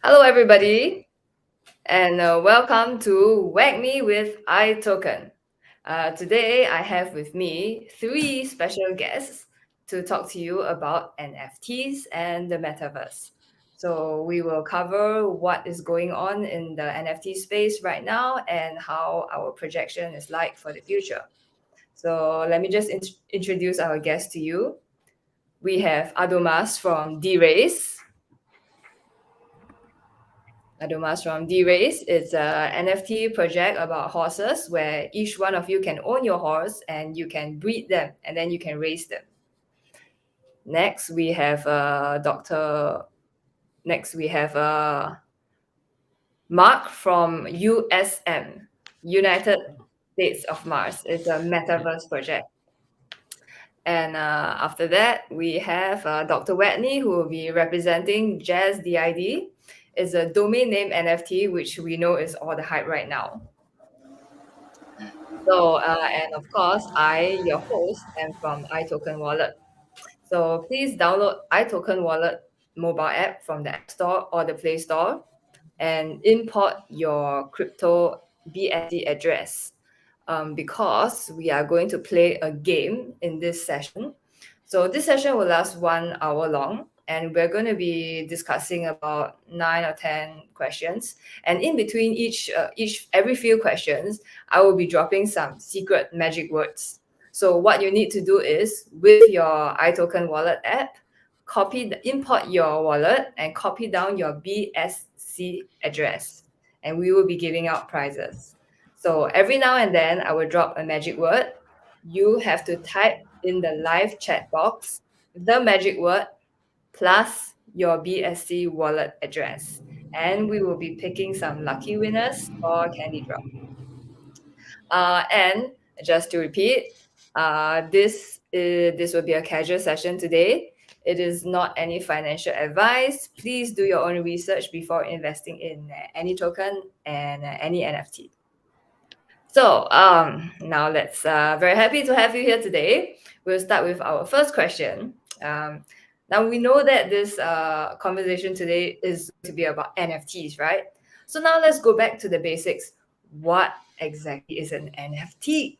Hello, everybody, and welcome to WAGMI with iToken. Today, I have with me three special guests to talk to you about NFTs and the metaverse. So, we will cover what is going on in the NFT space right now and how our projection is like for the future. So, let me just introduce our guests to you. We have Adomas from D-Race. Adomas from D-Race. It's a NFT project about horses where each one of you can own your horse and you can breed them and then you can race them. Next, we have Doctor. Next, we have Mark from USM, United States of Mars. It's a metaverse project. And after that, we have Dr. Whitney, who will be representing Jazz DID. It's a domain name NFT, which we know is all the hype right now. So, and of course, I, your host, am from iToken Wallet. So please download iToken Wallet mobile app from the App Store or the Play Store and import your crypto BSC address because we are going to play a game in this session. So this session will last 1 hour long, and we're going to be discussing about 9 or 10 questions. And in between each every few questions, I will be dropping some secret magic words. So what you need to do is with your iToken wallet app, import your wallet and copy down your BSC address, and we will be giving out prizes. So every now and then, I will drop a magic word. You have to type in the live chat box the magic word plus your BSC wallet address. And we will be picking some lucky winners for CANDYDROP. And just to repeat, this will be a casual session today. It is not any financial advice. Please do your own research before investing in any token and any NFT. So now let's very happy to have you here today. We'll start with our first question. Now we know that this conversation today is to be about NFTs, right? So now let's go back to the basics. What exactly is an NFT?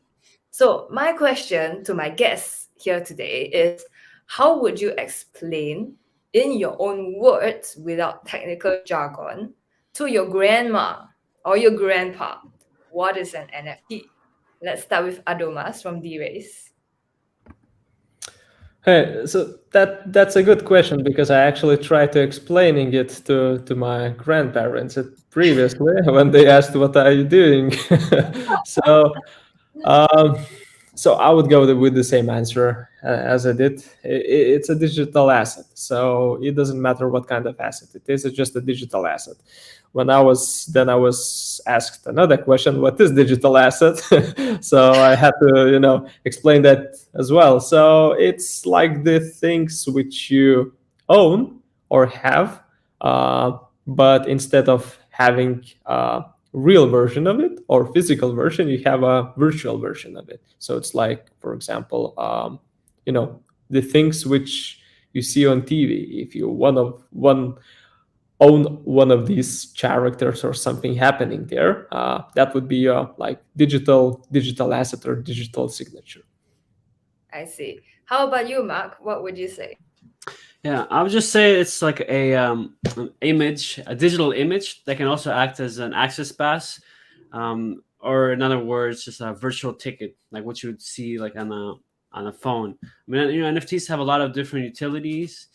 So my question to my guests here today is, how would you explain in your own words without technical jargon to your grandma or your grandpa what is an NFT? Let's start with Adomas from D-Race. Hey, so that's a good question because I actually tried to explaining it to my grandparents previously when they asked what are you doing. so um, so I would go with the same answer as I did. It's a digital asset, so it doesn't matter what kind of asset it is. It's just a digital asset. I was asked another question: what is digital asset? So I had to explain that as well. So it's like the things which you own or have, but instead of having real version of it or physical version, you have a virtual version of it. So it's like, for example, the things which you see on TV. If you own one of these characters or something happening there, that would be a like digital asset or digital signature. I see. How about you, Mark? What would you say? Yeah, I would just say it's like an image, a digital image that can also act as an access pass, or in other words, just a virtual ticket, like what you would see like on a phone. I mean, NFTs have a lot of different utilities,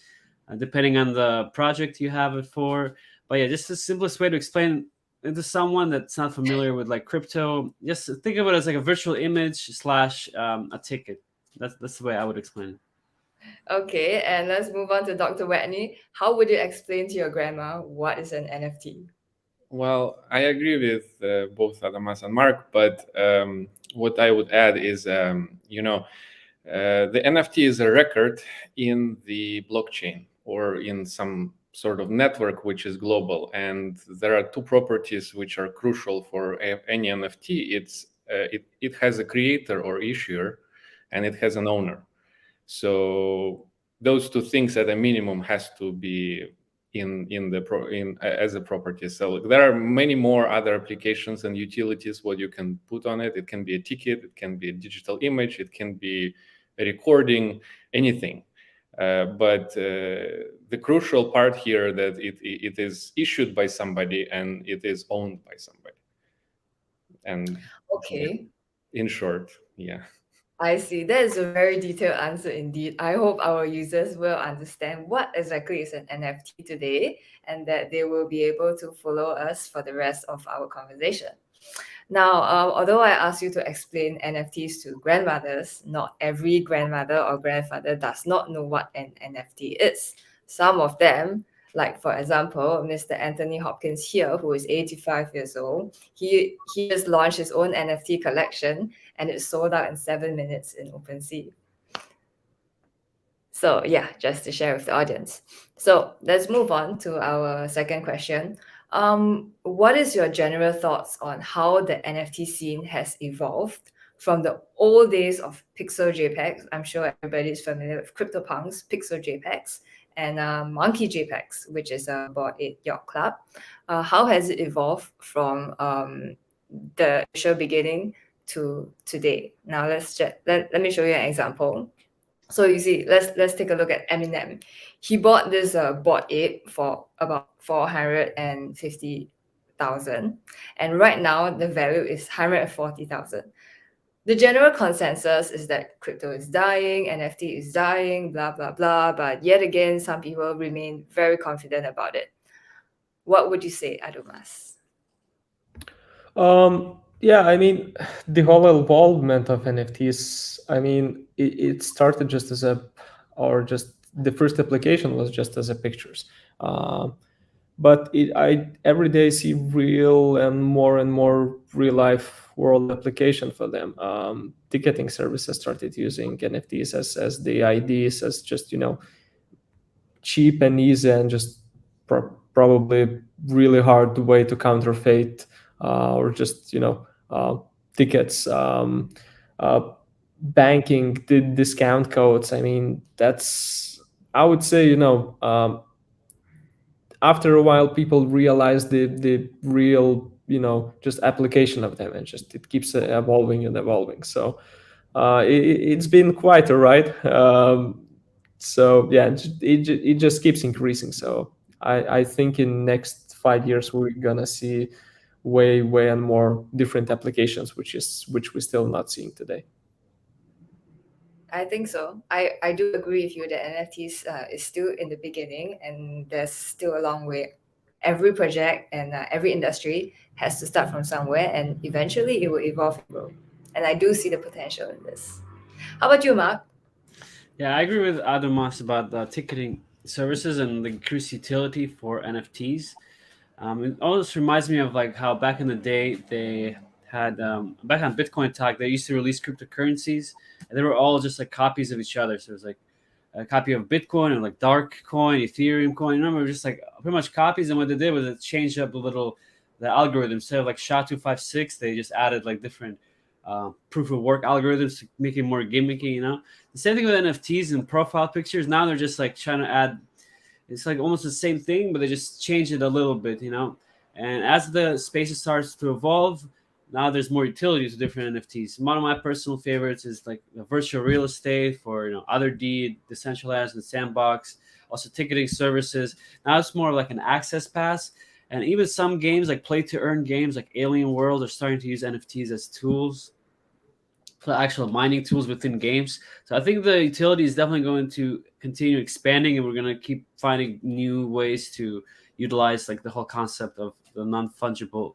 depending on the project you have it for. But yeah, just the simplest way to explain it to someone that's not familiar with like crypto, just think of it as like a virtual image slash a ticket. That's the way I would explain it. Okay, and let's move on to Dr. Whitney. How would you explain to your grandma what is an NFT? Well, I agree with both Adamas and Mark, but what I would add is, the NFT is a record in the blockchain or in some sort of network which is global, and there are two properties which are crucial for any NFT. It has a creator or issuer, and it has an owner. So those two things at a minimum has to be as a property. So there are many more other applications and utilities what you can put on it. It can be a ticket, it can be a digital image, it can be a recording, anything. But the crucial part here that it is issued by somebody and it is owned by somebody. And Okay. in short, yeah. I see. That is a very detailed answer indeed. I hope our users will understand what exactly is an NFT today and that they will be able to follow us for the rest of our conversation. Now, although I asked you to explain NFTs to grandmothers, not every grandmother or grandfather does not know what an NFT is. Some of them, like for example, Mr. Anthony Hopkins here, who is 85 years old, he just launched his own NFT collection and it sold out in 7 minutes in OpenSea. So yeah, just to share with the audience. So let's move on to our second question. What is your general thoughts on how the NFT scene has evolved from the old days of pixel JPEGs? I'm sure everybody is familiar with CryptoPunks, pixel JPEGs, and Monkey JPEGs, which is a Bored Ape Yacht Club. How has it evolved from the initial beginning to today? Now let me show you an example. So you see, let's take a look at Eminem. He bought this Bored Ape for about 450,000, and right now the value is 140,000. The general consensus is that crypto is dying, NFT is dying, blah blah blah. But yet again, some people remain very confident about it. What would you say, Adumas? Yeah, I mean, the whole involvement of NFTs, I mean, it started just as or just the first application was just as a pictures. But I every day see real and more real life world application for them. Ticketing services started using NFTs as the IDs, as just, cheap and easy and just probably really hard way to counterfeit or just tickets, banking, the discount codes. I mean, that's, I would say, after a while people realize the real just application of them, and just it keeps evolving and evolving. So it's been quite all right. So yeah, it just keeps increasing. So I think in next 5 years we're gonna see way and more different applications, which we're still not seeing today. I think so. I do agree with you that NFTs is still in the beginning and there's still a long way. Every project and every industry has to start from somewhere and eventually it will evolve and grow. And I do see the potential in this. How about you, Mark? Yeah, I agree with Adamas about the ticketing services and the increased utility for NFTs. It almost reminds me of like how back in the day they had back on Bitcoin Talk they used to release cryptocurrencies and they were all just like copies of each other. So it was like a copy of Bitcoin and like Dark Coin, Ethereum coin. Remember, just like pretty much copies. And what they did was it changed up a little the algorithm. Instead of like SHA-256, they just added like different proof of work algorithms to make it more gimmicky. The same thing with NFTs and profile pictures. Now they're just like trying to add. It's like almost the same thing, but they just change it a little bit. And as the space starts to evolve, now there's more utility to different NFTs. One of my personal favorites is like the virtual real estate for other deed, decentralized and sandbox, also ticketing services. Now it's more like an access pass, and even some games like play to earn games like Alien World are starting to use NFTs as tools, actual mining tools within games. So I think the utility is definitely going to continue expanding, and we're going to keep finding new ways to utilize like the whole concept of the non-fungible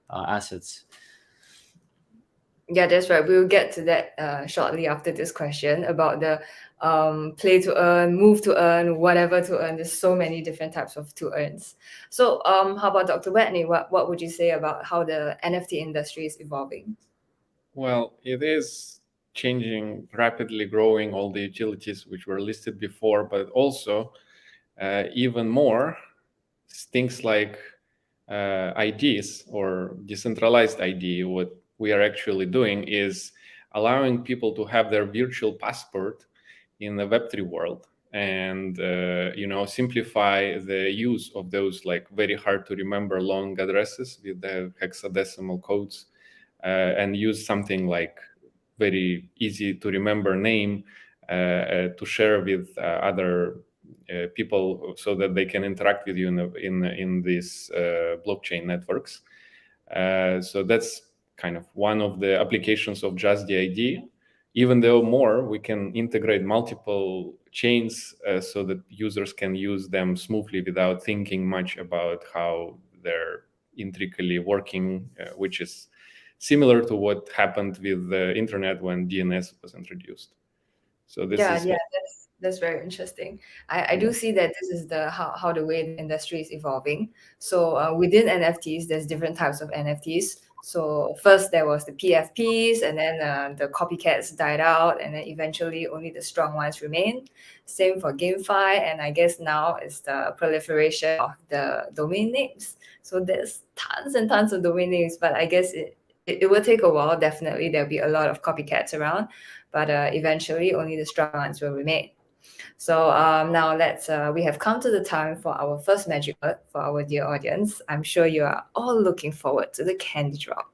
assets. Yeah, that's right. We'll get to that shortly after this question about the play to earn, move to earn, whatever to earn. There's so many different types of to earns. So how about Dr. Whitney? What would you say about how the NFT industry is evolving? Well, it is changing, rapidly growing, all the utilities which were listed before, but also even more things like IDs or decentralized ID. What we are actually doing is allowing people to have their virtual passport in the Web3 world. and simplify the use of those like very hard to remember long addresses with the hexadecimal codes, and use something like very easy to remember name to share with other people, so that they can interact with you in these blockchain networks. So that's kind of one of the applications of just the idea. Even though more, we can integrate multiple chains so that users can use them smoothly without thinking much about how they're intricately working, which is similar to what happened with the internet when DNS was introduced. So this Yeah, is yeah, that's very interesting. I do see that this is the how the way the industry is evolving. So within NFTs, there's different types of NFTs. So first there was the PFPs, and then the copycats died out, and then eventually only the strong ones remain. Same for GameFi, and I guess now is the proliferation of the domain names. So there's tons and tons of domain names, but I guess it will take a while. Definitely, there'll be a lot of copycats around, but eventually only the strong ones will remain. So now we have come to the time for our first magic word for our dear audience. I'm sure you are all looking forward to the candy drop.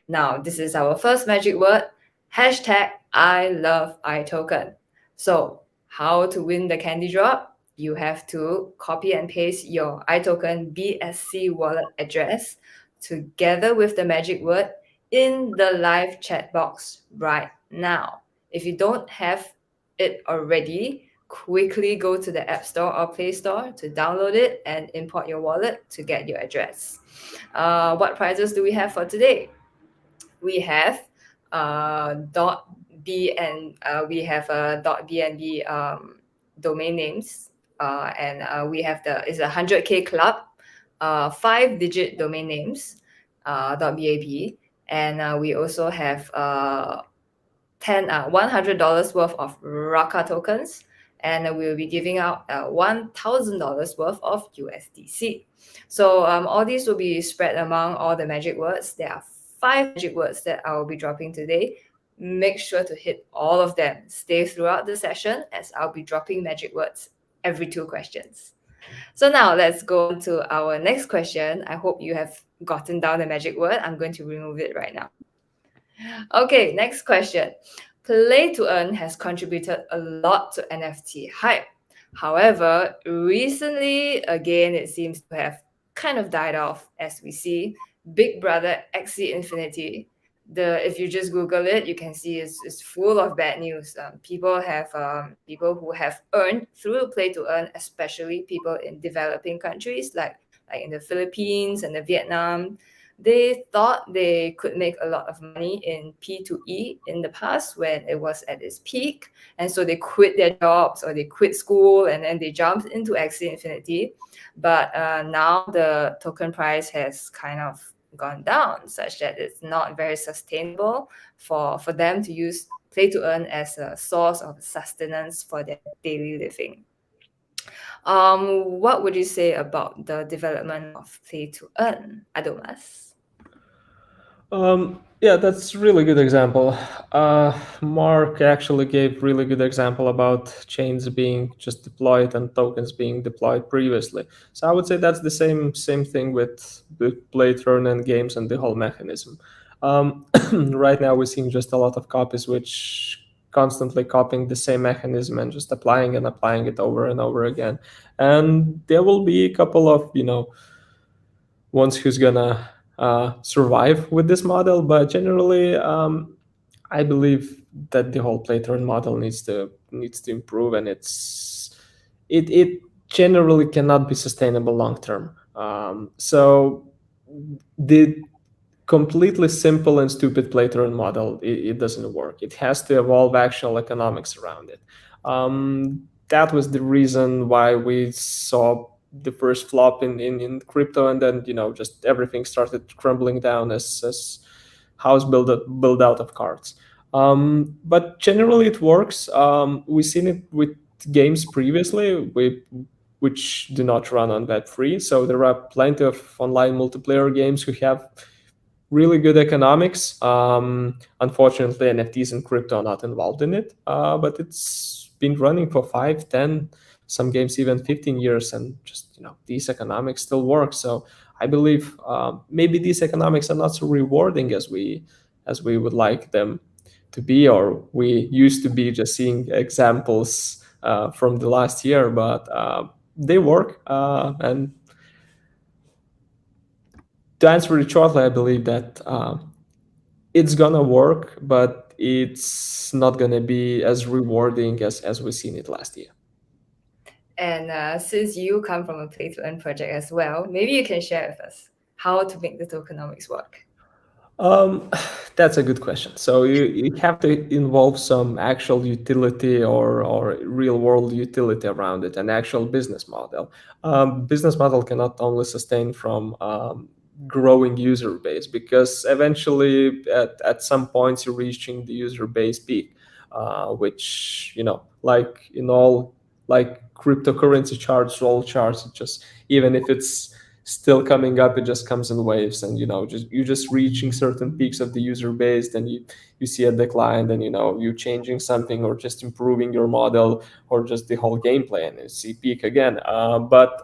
Now, this is our first magic word, hashtag I love iToken. So how to win the candy drop? You have to copy and paste your iToken BSC wallet address together with the magic word in the live chat box right now. If you don't have it already, quickly go to the App Store or Play Store to download it and import your wallet to get your address. What prizes do we have for today? We have dot B and we have dot BNB domain names, and we have it's a 100K club, 5-digit domain names, dot BAB, and we also have $100 worth of Raka tokens, and we will be giving out $1,000 worth of USDC. So all these will be spread among all the magic words. There are 5 magic words that I will be dropping today. Make sure to hit all of them. Stay throughout the session, as I'll be dropping magic words every 2 questions. So now let's go on to our next question. I hope you have gotten down the magic word. I'm going to remove it right now. Okay, next question. Play to earn has contributed a lot to NFT hype. However, recently, again, it seems to have kind of died off, as we see. Big Brother Axie Infinity. If you just Google it, you can see it's full of bad news. People who have earned through play to earn, especially people in developing countries like in the Philippines and the Vietnam. They thought they could make a lot of money in P2E in the past when it was at its peak. And so they quit their jobs or they quit school, and then they jumped into Axie Infinity. But now the token price has kind of gone down, such that it's not very sustainable for them to use play to earn as a source of sustenance for their daily living. What would you say about the development of play to earn, Adomas? Yeah, that's really good example. Mark actually gave really good example about chains being just deployed and tokens being deployed previously. So I would say that's the same thing with play to earn and games and the whole mechanism. Right now we're seeing just a lot of copies which constantly copying the same mechanism and just applying it over and over again. And there will be a couple of ones who's gonna survive with this model, but generally, I believe that the whole play to earn model needs to improve, and it generally cannot be sustainable long term. So the completely simple and stupid play to earn model, it doesn't work. It has to evolve actual economics around it. That was the reason why we saw the first flop in crypto, and then just everything started crumbling down as house build out of cards. But generally it works. We've seen it with games previously, which do not run on Web3. So there are plenty of online multiplayer games who have really good economics. Unfortunately, NFTs and crypto are not involved in it, but it's been running for 5, 10, some games even 15 years, and just these economics still work. So I believe maybe these economics are not so rewarding as we would like them to be, or we used to be just seeing examples from the last year, but they work. And to answer it shortly, I believe that it's gonna work, but it's not gonna be as rewarding as we've seen it last year. And since you come from a play to earn project as well, maybe you can share with us how to make the tokenomics work. That's a good question. So you have to involve some actual utility or real world utility around it, an actual business model. Business model cannot only sustain from growing user base, because eventually at some points you're reaching the user base peak, which like in all, like cryptocurrency charts, all charts, it just, even if it's still coming up, it just comes in waves, and you're just reaching certain peaks of the user base, then you see a decline, then you're changing something or just improving your model or just the whole gameplay, and you see peak again. But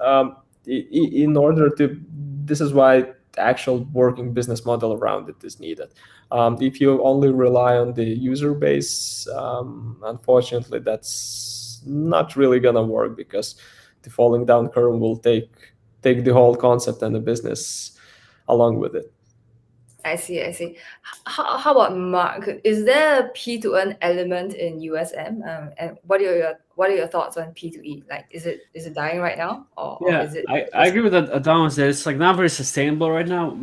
in order to, this is why actual working business model around it is needed. If you only rely on the user base, unfortunately that's not really gonna work, because the falling down curve will take the whole concept and the business along with it. I see. How about Mark? Is there a P to earn element in USM? And what are your thoughts on P2E? Like, is it dying right now, or Yeah, is it? I agree with Adamas that it's like not very sustainable right now.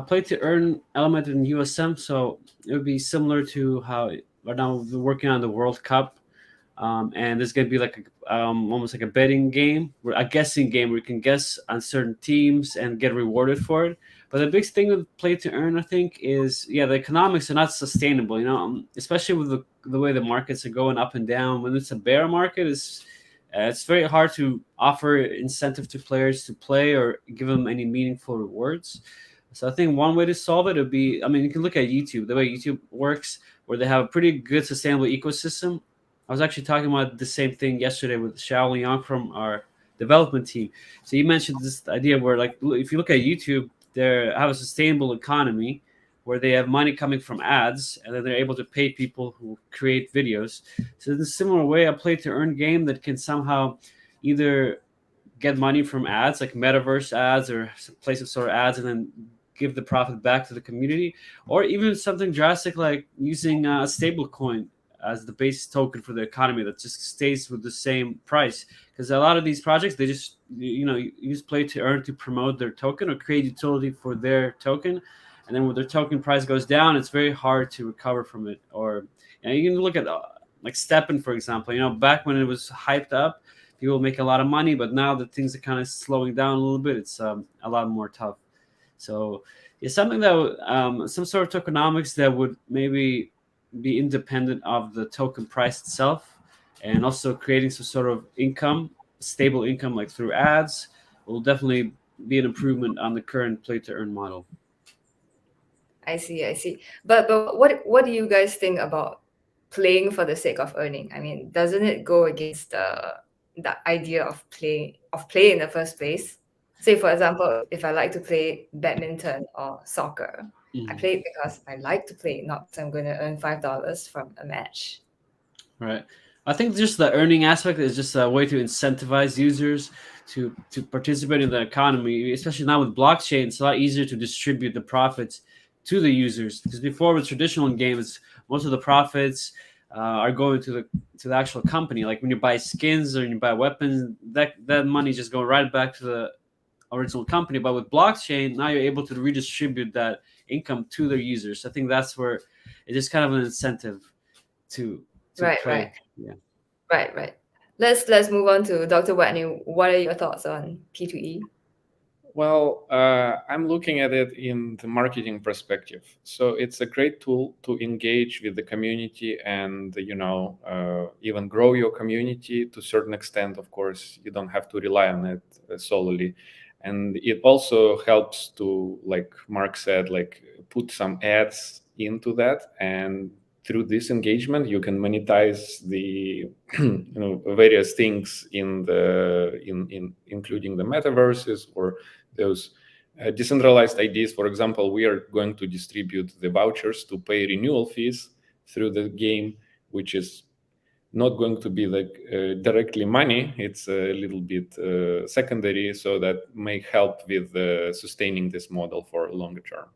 Play to earn element in USM, so it would be similar to how right now we're working on the World Cup, and there's gonna be like almost like a betting game, a guessing game where you can guess on certain teams and get rewarded for it. But the big thing with play to earn, I think, is the economics are not sustainable. Especially with the way the markets are going up and down. When it's a bear market, it's very hard to offer incentive to players to play or give them any meaningful rewards. So I think one way to solve it would be, I mean, you can look at YouTube, the way YouTube works, where they have a pretty good sustainable ecosystem. I was actually talking about the same thing yesterday with Xiao Liang from our development team. So you mentioned this idea where, like, if you look at YouTube, they have a sustainable economy where they have money coming from ads, and then they're able to pay people who create videos. So in a similar way, a play to earn game that can somehow either get money from ads, like metaverse ads or place of store ads, and then give the profit back to the community, or even something drastic like using a stable coin as the base token for the economy that just stays with the same price. Because a lot of these projects, they just use play to earn to promote their token or create utility for their token, and then when their token price goes down, it's very hard to recover from it. Or you can look at like Steppen, for example. Back when it was hyped up, people make a lot of money, but now that things are kind of slowing down a little bit, it's a lot more tough. So it's something that some sort of tokenomics that would maybe be independent of the token price itself, and also creating some sort of income, stable income, like through ads, will definitely be an improvement on the current play to earn model. I see. But what do you guys think about playing for the sake of earning? I mean, doesn't it go against the idea of play in the first place? Say, for example, if I like to play badminton or soccer, I play it because I like to play, not because I'm going to earn $5 from a match. Right. I think just the earning aspect is just a way to incentivize users to participate in the economy, especially now with blockchain. It's a lot easier to distribute the profits to the users, because before with traditional games, most of the profits are going to the actual company. Like when you buy skins or you buy weapons, that money just go right back to the original company. But with blockchain, now you're able to redistribute that income to the users. I think that's where it is kind of an incentive to Right. play. Yeah. Right. Let's move on to Dr. WAGMI. What are your thoughts on P2E? Well, I'm looking at it in the marketing perspective. So it's a great tool to engage with the community and, even grow your community to a certain extent. Of course, you don't have to rely on it solely. And it also helps to, like Mark said, like put some ads into that and through this engagement, you can monetize the various things in including the metaverses or those decentralized IDs. For example, we are going to distribute the vouchers to pay renewal fees through the game, which is not going to be like directly money. It's a little bit secondary, so that may help with sustaining this model for longer term.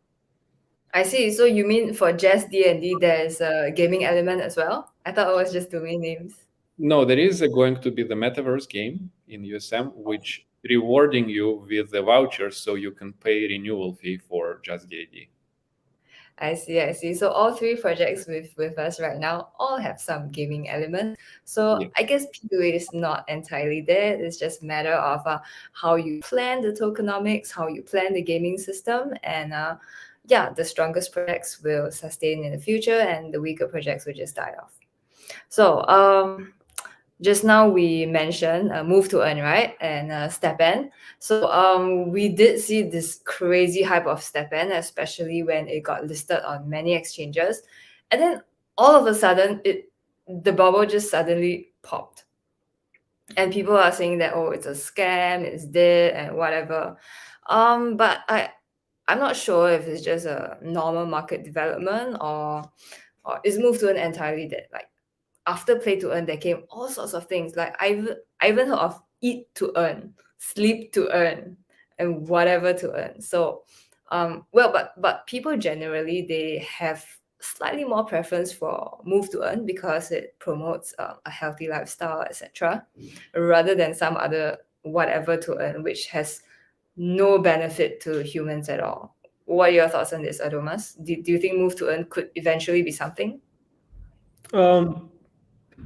I see. So you mean for just D&D, there's a gaming element as well? I thought it was just domain names. No, there is going to be the metaverse game in USM, which rewarding you with the vouchers so you can pay renewal fee for just D&D. I see, I see. So all three projects with us right now all have some gaming elements. So Yeah. I guess PUA is not entirely there. It's just a matter of how you plan the tokenomics, how you plan the gaming system, and yeah, the strongest projects will sustain in the future, and the weaker projects will just die off. So just now we mentioned move to earn, right? And StepN. So we did see this crazy hype of StepN, especially when it got listed on many exchanges. And then all of a sudden the bubble just suddenly popped. And people are saying that, oh, it's a scam, it's dead and whatever. But I'm not sure if it's just a normal market development or is move to earn entirely dead. Like after play to earn, there came all sorts of things. Like I even heard of eat to earn, sleep to earn, and whatever to earn. So, well, but people generally they have slightly more preference for move to earn because it promotes a healthy lifestyle, etc., rather than some other whatever to earn, which has no benefit to humans at all. What are your thoughts on this, Adomas? Do you think move to earn could eventually be something?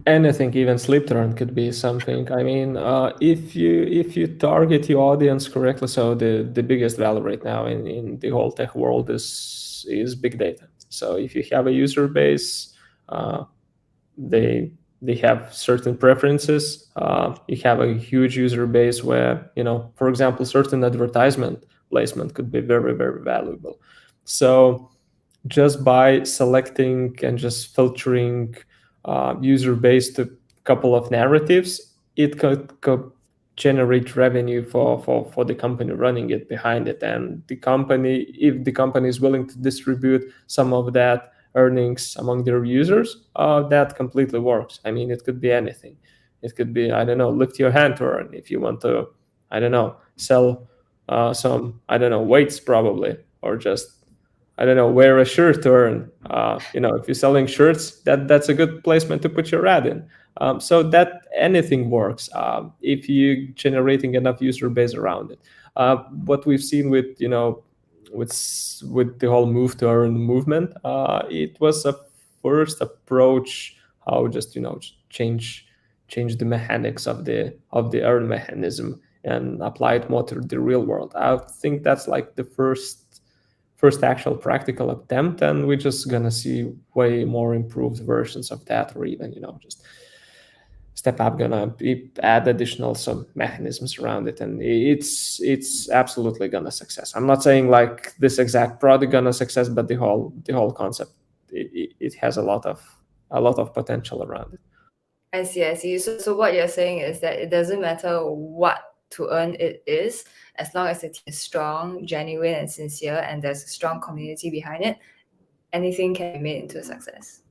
Anything, even sleep turn could be something. I mean, if you target your audience correctly, so the biggest value right now in the whole tech world is big data. So if you have a user base, they have certain preferences. You have a huge user base where, for example, certain advertisement placement could be very, very valuable. So just by selecting and just filtering user base to a couple of narratives, it could generate revenue for the company running it behind it. And the company, if the company is willing to distribute some of that earnings among their users, that completely works. I mean, it could be anything. It could be, I don't know, lift your hand to earn if you want to, I don't know, sell some, I don't know, weights probably, or just, I don't know, wear a shirt to earn. If you're selling shirts, that's a good placement to put your ad in. So that anything works if you're generating enough user base around it. What we've seen with with the whole move to earn movement, it was a first approach how just change the mechanics of the earn mechanism and apply it more to the real world. I think that's like the first actual practical attempt, and we're just gonna see way more improved versions of that, or even just step up gonna add additional some mechanisms around it, and it's absolutely gonna success. I'm not saying like this exact product gonna success, but the whole concept it has a lot of potential around it. I see. So what you're saying is that it doesn't matter what to earn it is, as long as the team is strong, genuine, and sincere, and there's a strong community behind it, anything can be made into a success.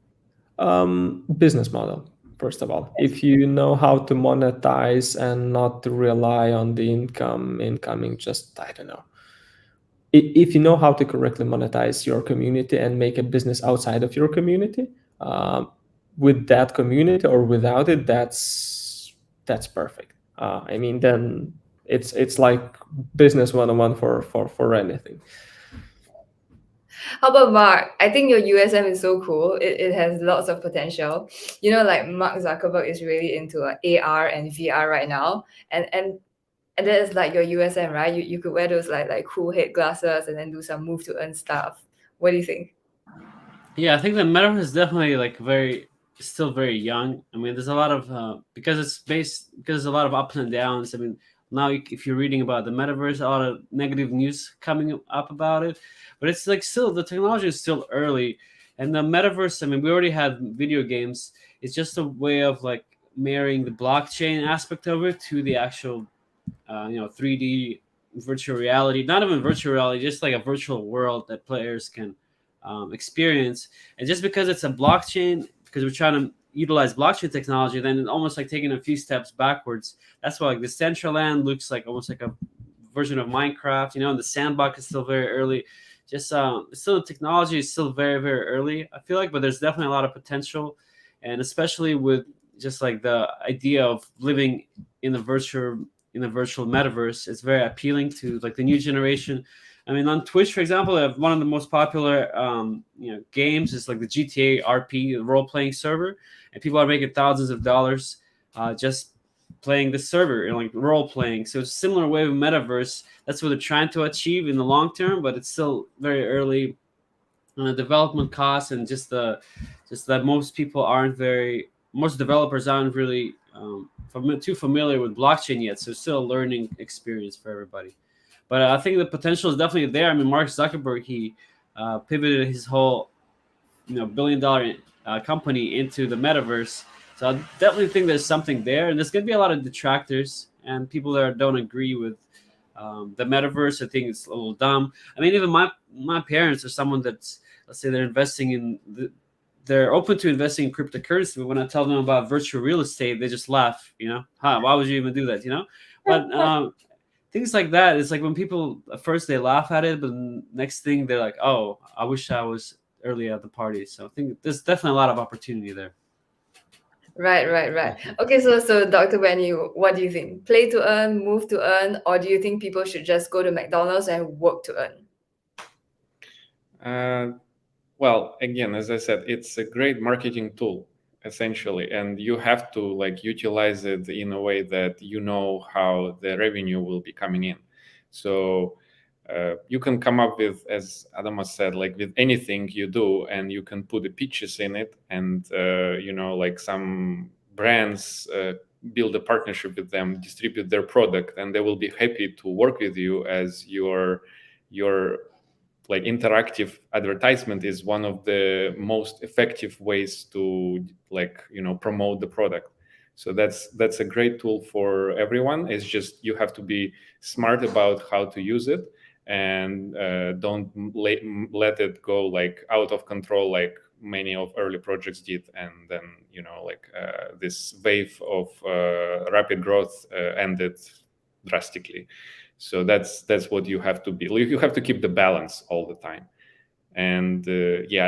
Business model, first of all. If you know how to monetize and not to rely on the incoming, just, I don't know. If you know how to correctly monetize your community and make a business outside of your community, with that community or without it, that's perfect. I mean, then it's like business 101 for anything. How about Mark? I think your USM is so cool. It has lots of potential. Like Mark Zuckerberg is really into AR and VR right now, and that is like your USM, right? You could wear those like cool head glasses and then do some move to earn stuff. What do you think? Yeah, I think the metaverse is definitely like still very young. I mean, there's a lot of because there's a lot of ups and downs. I mean, now if you're reading about the metaverse, a lot of negative news coming up about it, but it's like still the technology is still early, And the metaverse, I mean, we already had video games. It's just a way of like marrying the blockchain aspect of it to the actual, 3D virtual reality. Not even virtual reality, just like a virtual world that players can experience. And just because it's a blockchain, because we're trying to utilize blockchain technology, then it's almost like taking a few steps backwards. That's why like the Decentraland looks like almost like a version of Minecraft, and the sandbox is still very early. Just still the technology is still very very early, I feel like, but there's definitely a lot of potential, and especially with just like the idea of living in the virtual metaverse, it's very appealing to like the new generation. I mean, on Twitch, for example, they have one of the most popular games is like the GTA RP role playing server, and people are making thousands of dollars just playing the server and like role playing. So it's a similar way of metaverse. That's what they're trying to achieve in the long term, but it's still very early development costs, and just that most developers aren't really too familiar with blockchain yet. So it's still a learning experience for everybody. But I think the potential is definitely there. I mean, Mark Zuckerberg, he pivoted his whole billion-dollar company into the metaverse. So I definitely think there's something there, and there's going to be a lot of detractors and people that don't agree with the metaverse. I think it's a little dumb. I mean, even my parents are someone that's, let's say, they're open to investing in cryptocurrency, but when I tell them about virtual real estate, they just laugh. Why would you even do that? But things like that. It's like when people at first they laugh at it, but next thing they're like, "Oh, I wish I was early at the party." So I think there's definitely a lot of opportunity there. Right. Okay, so Dr. Benny, what do you think? Play to earn, move to earn, or do you think people should just go to McDonald's and work to earn? Well, again, as I said, it's a great marketing tool essentially, and you have to like utilize it in a way that you know how the revenue will be coming in. So you can come up with, as Adamas said, like with anything you do, and you can put the pitches in it, and like some brands build a partnership with them, distribute their product, and they will be happy to work with you as your like interactive advertisement is one of the most effective ways to like promote the product. So that's a great tool for everyone. It's just you have to be smart about how to use it, and don't let it go like out of control like many of early projects did, and then this wave of rapid growth ended drastically. So that's what you have to be. You have to keep the balance all the time, and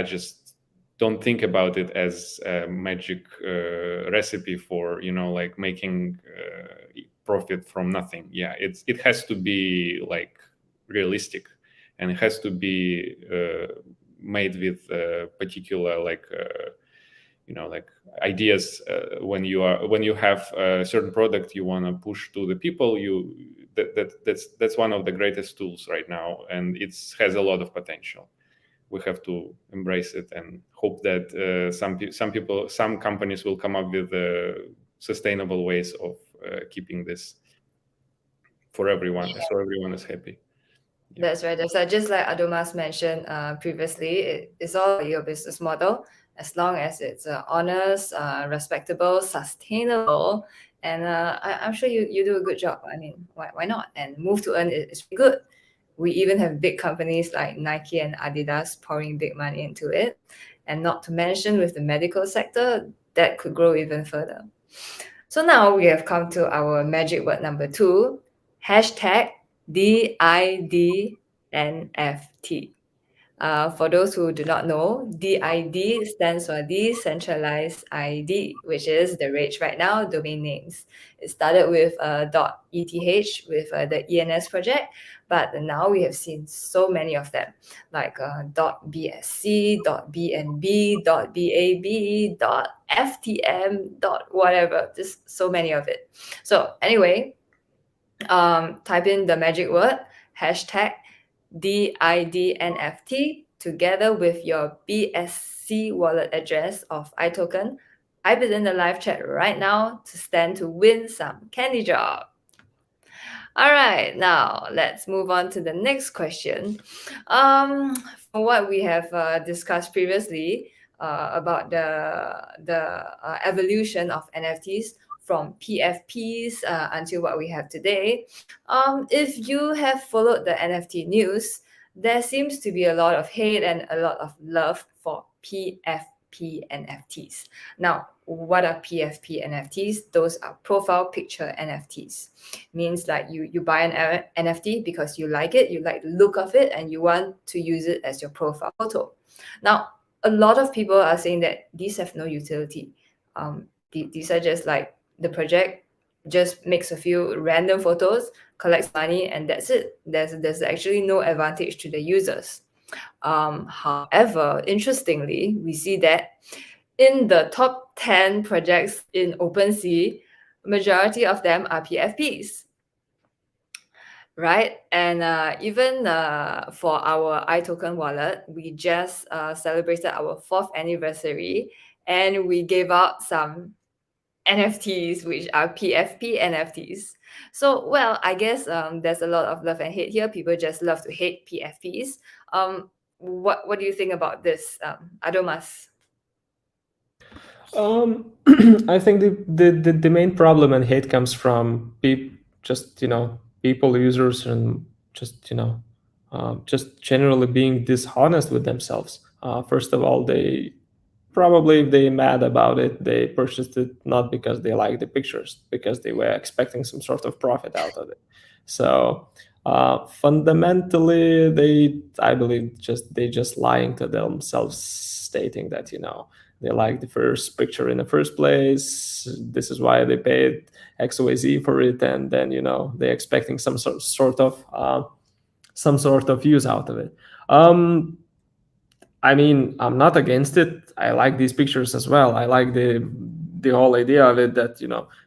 just don't think about it as a magic recipe for like making profit from nothing. Yeah, it has to be like realistic, and it has to be made with particular like like ideas. When you have a certain product you want to push to the people, that's one of the greatest tools right now, and it has a lot of potential. We have to embrace it and hope that some companies will come up with sustainable ways of keeping this for everyone, so everyone is happy. That's right. Just like Adomas mentioned previously, it's all your business model. As long as it's honest, respectable, sustainable, and I'm sure you do a good job. I mean, why not? And move to earn is pretty good. We even have big companies like Nike and Adidas pouring big money into it. And not to mention with the medical sector, that could grow even further. So now we have come to our magic word number 2, hashtag DIDNFT. For those who do not know, DID stands for Decentralized ID, which is the rage right now, domain names. It started with .eth with the ENS project, but now we have seen so many of them, like .bsc, .bnb, .bab, .ftm, whatever, just so many of it. So anyway, type in the magic word, hashtag DIDNFT together with your BSC wallet address of iToken. Type it in the live chat right now to stand to win some CANDYDROP. All right, now let's move on to the next question. From what we have discussed previously about the evolution of NFTs from PFPs until what we have today, if you have followed the NFT news, there seems to be a lot of hate and a lot of love for PFP NFTs. Now, what are PFP NFTs? Those are profile picture NFTs. Means like you buy an NFT because you like it, you like the look of it, and you want to use it as your profile photo. Now, a lot of people are saying that these have no utility. These are just like the project just makes a few random photos, collects money, and that's it. There's actually no advantage to the users. However, interestingly, we see that in the top 10 projects in OpenSea, majority of them are PFPs, right? And even for our iToken wallet, we just celebrated our 4th anniversary, and we gave out some NFTs, which are PFP NFTs. So, well, I guess there's a lot of love and hate here. People just love to hate PFPs. What do you think about this, Adomas? I think the main problem and hate comes from just people, users, and just generally being dishonest with themselves. First of all, they probably, if they mad about it, they purchased it not because they like the pictures, because they were expecting some sort of profit out of it. So fundamentally, I believe, they just lying to themselves, stating that they like the first picture in the first place. This is why they paid XYZ for it, and then they're expecting some sort of use out of it. I mean, I'm not against it. I like these pictures as well. I like the whole idea of it, that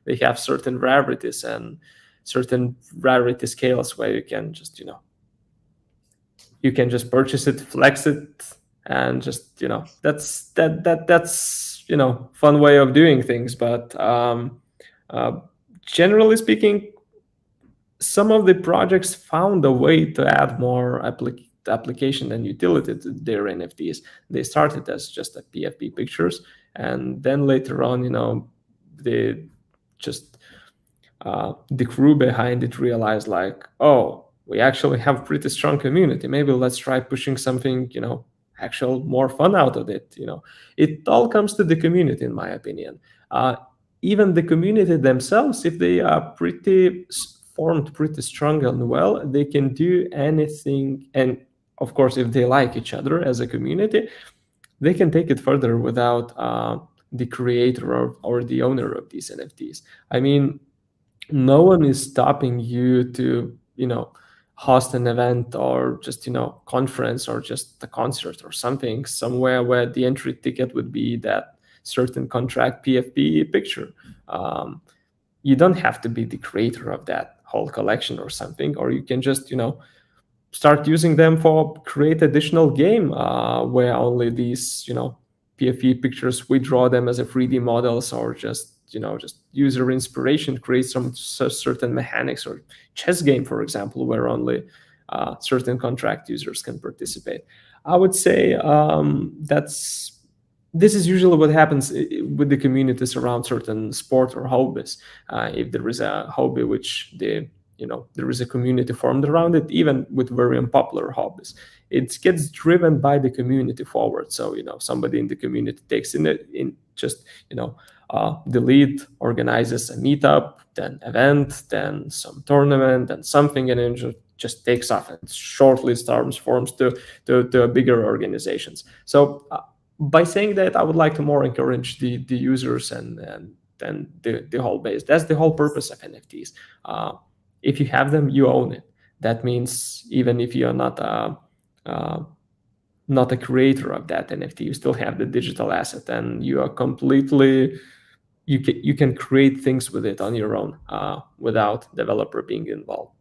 they have certain rarities and certain rarity scales where you can just purchase it, flex it, and just that's fun way of doing things. But generally speaking, some of the projects found a way to add more application and utility to their NFTs. They started as just a PFP pictures, and then later on, they just the crew behind it realized, like, oh, we actually have pretty strong community. Maybe let's try pushing something, actual more fun out of it. It all comes to the community, in my opinion. Even the community themselves, if they are formed pretty strong and well, they can do anything. And of course, if they like each other as a community, they can take it further without the creator or the owner of these NFTs. I mean, no one is stopping you to host an event, or just conference, or just a concert or something somewhere where the entry ticket would be that certain contract PFP picture. You don't have to be the creator of that whole collection or something, or you can just start using them for create additional game where only these PFP pictures, we draw them as a 3D models, or just user inspiration, create some certain mechanics, or chess game, for example, where only certain contract users can participate. I would say this is usually what happens with the communities around certain sport or hobbies. If there is a hobby which there is a community formed around it, even with very unpopular hobbies, it gets driven by the community forward. So somebody in the community takes the lead, organizes a meetup, then event, then some tournament, then something, and then just takes off and shortly forms to bigger organizations. So by saying that, I would like to more encourage the users and the whole base. That's the whole purpose of NFTs. If you have them, you own it. That means even if you're not a creator of that NFT, you still have the digital asset, and you are completely, you can create things with it on your own without developer being involved.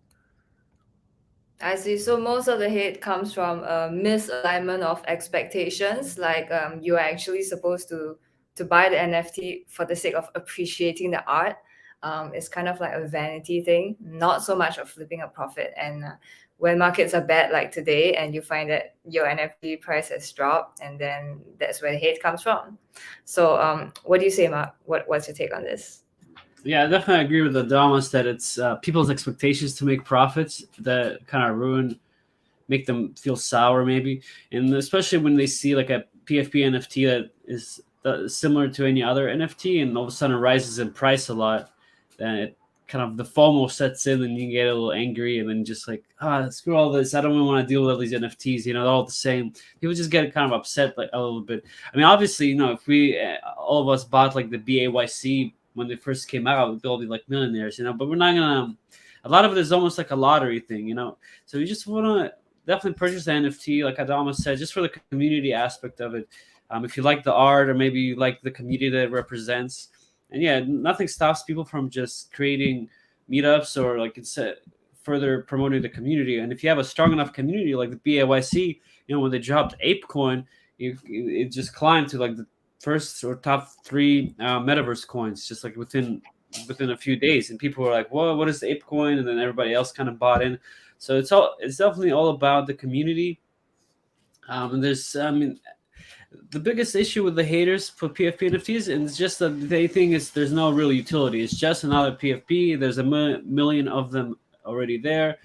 I see. So most of the hate comes from a misalignment of expectations. Like you are actually supposed to buy the NFT for the sake of appreciating the art, It's kind of like a vanity thing, not so much of flipping a profit. And when markets are bad like today and you find that your NFT price has dropped, and then that's where the hate comes from. So what do you say, Mark? What's your take on this? Yeah, I definitely agree with the Damas that it's people's expectations to make profits that kind of make them feel sour maybe, and especially when they see like a PFP NFT that is similar to any other NFT and all of a sudden rises in price a lot, then it kind of the FOMO sets in and you get a little angry and then just like screw all this, I don't even want to deal with all these NFTs, they're all the same. People just get kind of upset like a little bit. I mean, obviously, if we all of us bought like the BAYC when they first came out, we'd all be like millionaires, but we're not gonna. A lot of it is almost like a lottery thing, so you just want to definitely purchase the NFT, like Adama said, just for the community aspect of it. If you like the art or maybe you like the community that it represents. And yeah, nothing stops people from just creating meetups or like it's further promoting the community. And if you have a strong enough community like the BAYC, when they dropped ApeCoin, it just climbed to like the first or top 3 metaverse coins just like within a few days, and people were like, "Whoa, what is the ApeCoin?" And then everybody else kind of bought in. So it's definitely all about the community. And the biggest issue with the haters for PFP NFTs is just that they think there's no real utility. It's just another PFP. There's a million of them already there.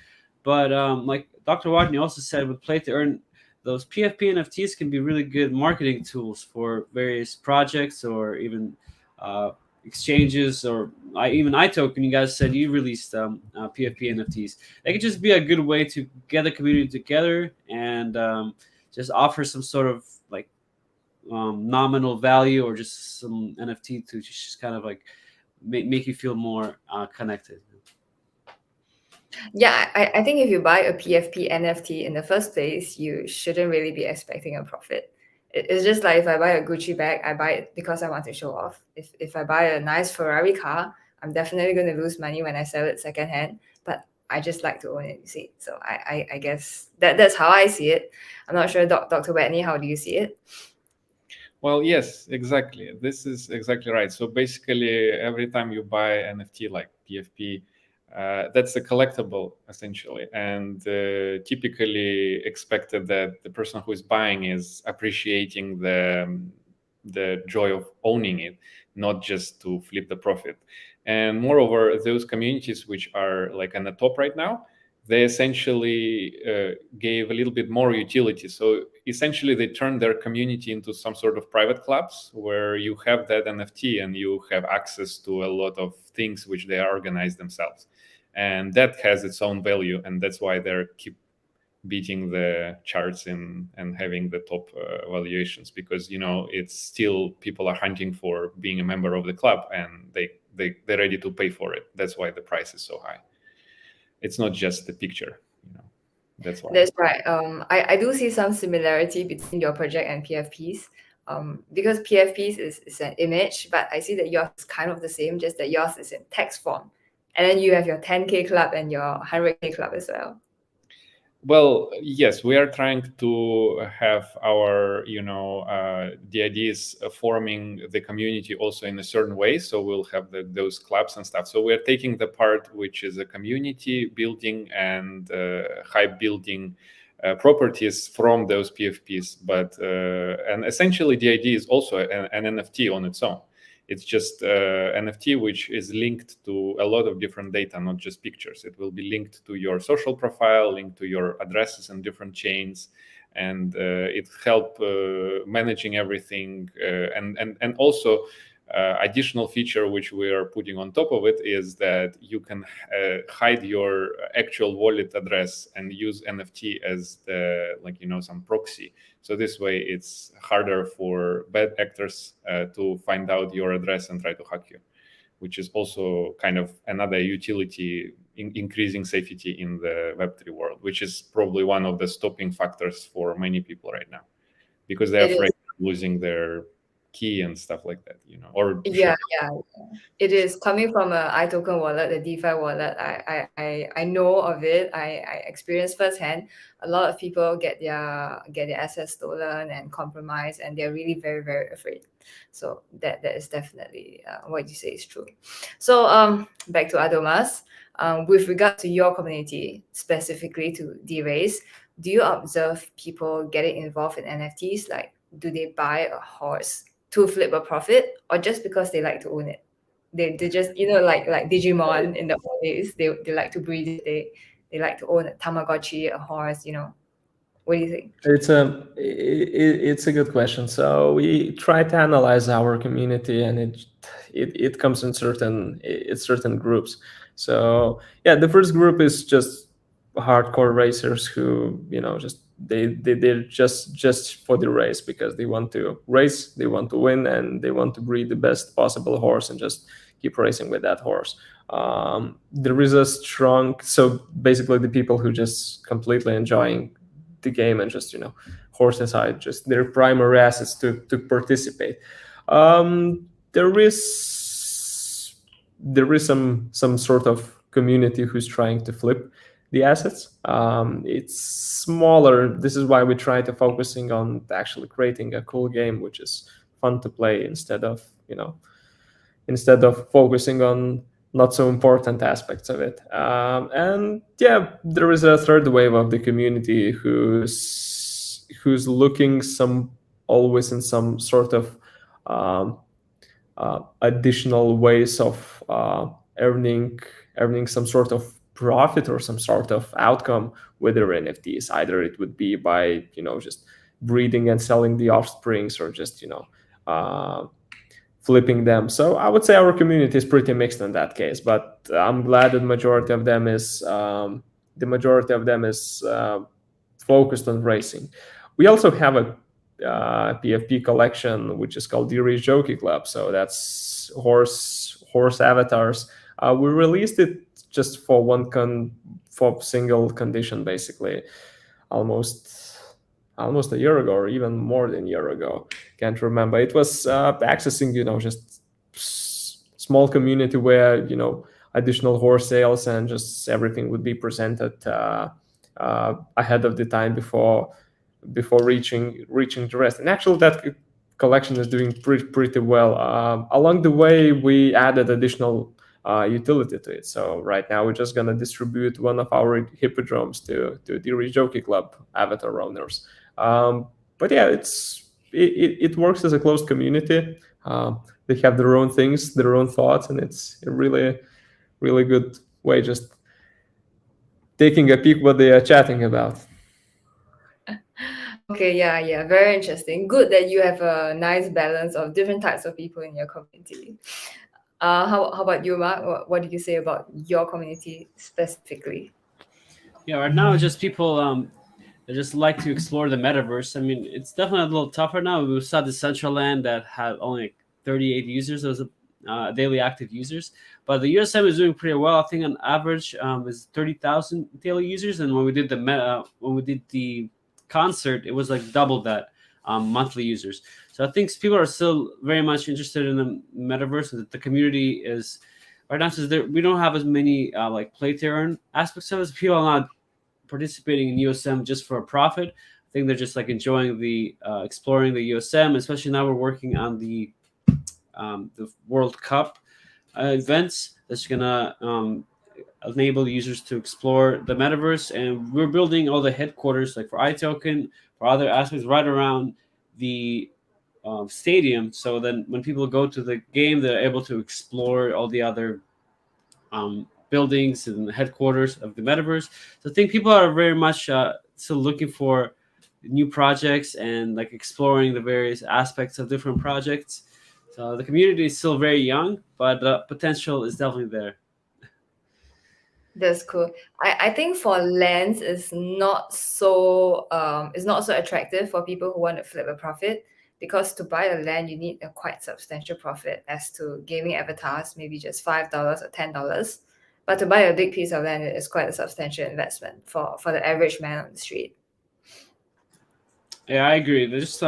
But like Dr. WAGMI also said, with Play to Earn, those PFP NFTs can be really good marketing tools for various projects or even exchanges, or even iToken. You guys said you released PFP NFTs. They could just be a good way to get the community together and just offer some sort of like nominal value or just some NFT to just kind of like make you feel more connected. Yeah, I think if you buy a PFP NFT in the first place, you shouldn't really be expecting a profit. It's just like if I buy a Gucci bag, I buy it because I want to show off. If I buy a nice Ferrari car, I'm definitely going to lose money when I sell it secondhand, but I just like to own it, you see. So I guess that's how I see it. I'm not sure, Dr. Whitney, how do you see it? Well, yes, exactly. This is exactly right. So basically, every time you buy NFT like PFP, that's a collectible essentially, and typically expected that the person who is buying is appreciating the joy of owning it, not just to flip the profit. And moreover, those communities which are like on the top right now, they essentially gave a little bit more utility. So essentially, they turned their community into some sort of private clubs where you have that NFT and you have access to a lot of things which they organize themselves. And that has its own value. And that's why they keep beating the charts and having the top valuations, because, it's still people are hunting for being a member of the club, and they're ready to pay for it. That's why the price is so high. It's not just the picture, That's why. That's right. I do see some similarity between your project and PFPs. Because PFPs is an image, but I see that yours is kind of the same, just that yours is in text form. And then you have your 10K club and your 100K club as well. Well, yes, we are trying to have our, the ideas forming the community also in a certain way. So we'll have those clubs and stuff. So we're taking the part which is a community building and hype building properties from those PFPs. But and essentially the idea is also an NFT on its own. It's just NFT which is linked to a lot of different data, not just pictures. It will be linked to your social profile, linked to your addresses and different chains, and it help managing everything. And also additional feature which we are putting on top of it is that you can hide your actual wallet address and use NFT as some proxy. So this way it's harder for bad actors to find out your address and try to hack you, which is also kind of another utility in increasing safety in the Web3 world, which is probably one of the stopping factors for many people right now, because they're afraid of losing their key and stuff like that, or Yeah, it is coming from a iToken wallet, the DeFi wallet. I know of it. I experienced firsthand. A lot of people get their assets stolen and compromised, and they're really very very afraid. So that is definitely what you say is true. So back to Adomas. With regard to your community, specifically to D-Race, do you observe people getting involved in NFTs? Like, do they buy a horse to flip a profit, or just because they like to own it? They just, like Digimon in the old days, they like to breed it. They like to own a Tamagotchi, a horse. What do you think? It's a good question. So we try to analyze our community, and it comes in certain groups. So yeah, the first group is just hardcore racers who just they're just for the race, because they want to race, they want to win, and they want to breed the best possible horse and just keep racing with that horse. There is a strong, so basically the people who just completely enjoying the game and just horse aside, just their primary assets to participate. There is some sort of community who's trying to flip the assets. It's smaller. This is why we try to focusing on actually creating a cool game which is fun to play, instead of focusing on not so important aspects of it. And yeah, there is a third wave of the community who's looking always in some sort of additional ways of earning some sort of profit or some sort of outcome with their NFTs. Either it would be by just breeding and selling the offsprings, or just flipping them. So I would say our community is pretty mixed in that case, but I'm glad that the majority of them is focused on racing. We also have a PFP collection which is called the Jockey Club. So that's horse avatars. We released it just for for single condition, basically, almost a year ago, or even more than a year ago. Can't remember. It was accessing just small community where additional horse sales and just everything would be presented ahead of the time before reaching the rest. And actually that collection is doing pretty well. Along the way we added additional utility to it. So right now we're just gonna distribute one of our hippodromes to the Jockey Club avatar owners. But yeah, it works as a closed community. They have their own things, their own thoughts, and it's a really good way just taking a peek what they are chatting about. Okay, yeah, very interesting. Good that you have a nice balance of different types of people in your community. How about you, Mark? What did you say about your community specifically? Yeah, right now it's just people that just like to explore the metaverse. I mean, it's definitely a little tougher now. We saw Decentraland that had only like 38 users as daily active users, but the USM is doing pretty well. I think on average is 30,000 daily users, and when we did the concert, it was like double that monthly users. So I think people are still very much interested in the metaverse, and that the community is right now, since we don't have as many like play to earn aspects of it. People are not participating in USM just for a profit. I think they're just like enjoying the exploring the USM, especially now we're working on the World Cup events that's gonna enable users to explore the metaverse. And we're building all the headquarters, like for iToken, for other aspects, right around the stadium. So then when people go to the game, they're able to explore all the other buildings and the headquarters of the metaverse. So I think people are very much still looking for new projects and like exploring the various aspects of different projects. So the community is still very young, but the potential is definitely there. That's cool. I think for lands it's not so attractive for people who want to flip a profit, because to buy a land you need a quite substantial profit. As to gaming avatars, maybe just $5 or $10. But to buy a big piece of land, it is quite a substantial investment for the average man on the street. Yeah, I agree. There's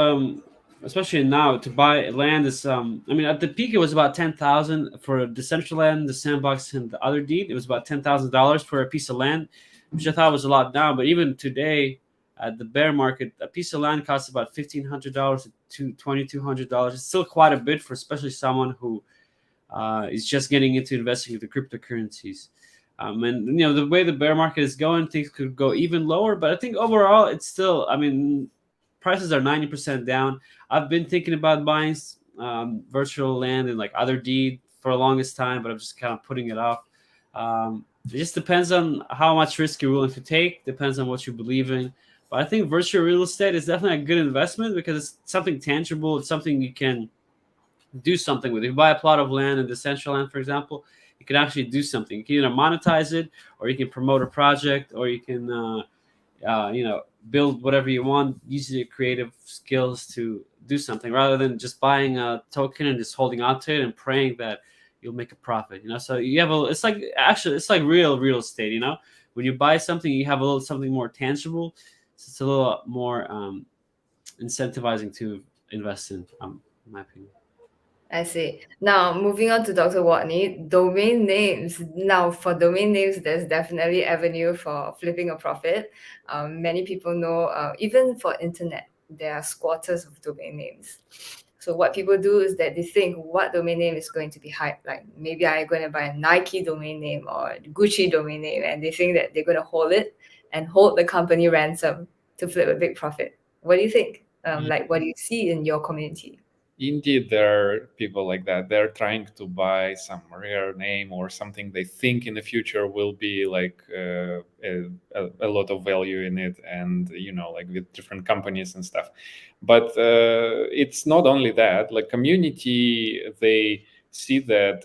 especially now, to buy land is I mean, at the peak it was about 10,000 for Decentraland, the Sandbox, and the other deed. It was about $10,000 for a piece of land, which I thought was a lot now. But even today, at the bear market, a piece of land costs about $1,500 to $2,200. It's still quite a bit for especially someone who is just getting into investing into cryptocurrencies. And you know, the way the bear market is going, things could go even lower. But I think overall, it's still. I mean, prices are 90% down. I've been thinking about buying virtual land and like other deed for the longest time, but I'm just kind of putting it off. It just depends on how much risk you're willing to take. Depends on what you believe in. But I think virtual real estate is definitely a good investment because it's something tangible. It's something you can do something with. If you buy a plot of land in Decentraland, for example, you can actually do something. You can either monetize it, or you can promote a project, or you can, you know, build whatever you want using your creative skills to do something, rather than just buying a token and just holding on to it and praying that you'll make a profit. You know, so you have a. It's like actually, it's like real estate. You know, when you buy something, you have a little something more tangible. So it's a little more incentivizing to invest in my opinion. I see. Now, moving on to Dr. Watney, domain names. Now, for domain names, there's definitely avenue for flipping a profit. Many people know, even for internet, there are squatters of domain names. So what people do is that they think what domain name is going to be hyped. Like maybe I'm going to buy a Nike domain name or Gucci domain name, and they think that they're going to hold it and hold the company ransom to flip a big profit. What do you think? Like, what do you see in your community? Indeed, there are people like that. They're trying to buy some rare name or something they think in the future will be like a lot of value in it, and you know, like with different companies and stuff. But it's not only that. Like community, they see that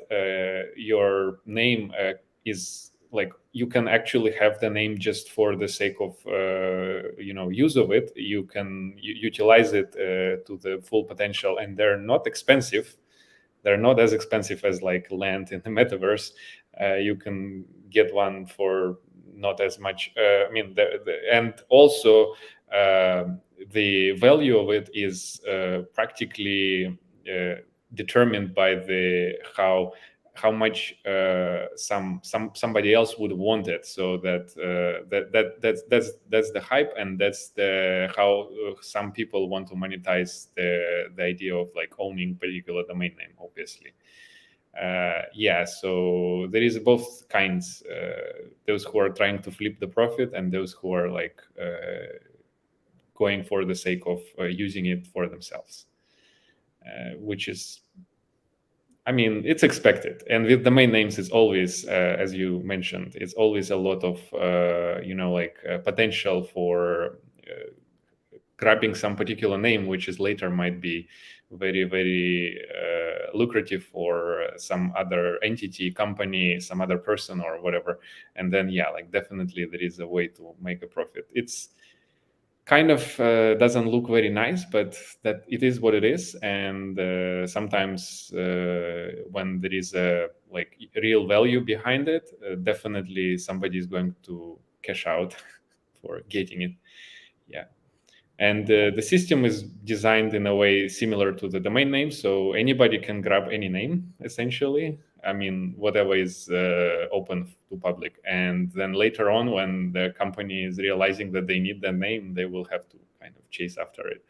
your name is like you can actually have the name just for the sake of you know, use of it. You can utilize it to the full potential, and they're not expensive. They're not as expensive as like land in the metaverse. You can get one for not as much. I mean, and also the value of it is practically determined by the how much somebody else would want it. So that's the hype, and that's the how some people want to monetize the idea of like owning particular domain name, obviously. Yeah, so there is both kinds, those who are trying to flip the profit and those who are like going for the sake of using it for themselves, which is, I mean, it's expected. And with domain names, it's always, as you mentioned, it's always a lot of, you know, like potential for grabbing some particular name, which is later might be very, very lucrative for some other entity, company, some other person or whatever. And then, yeah, like definitely there is a way to make a profit. It's kind of doesn't look very nice, but that it is what it is. And sometimes when there is a like real value behind it, definitely somebody is going to cash out for getting it. Yeah. And the system is designed in a way similar to the domain name, so anybody can grab any name essentially. I mean, whatever is open to public, and then later on, when the company is realizing that they need that name, they will have to kind of chase after it.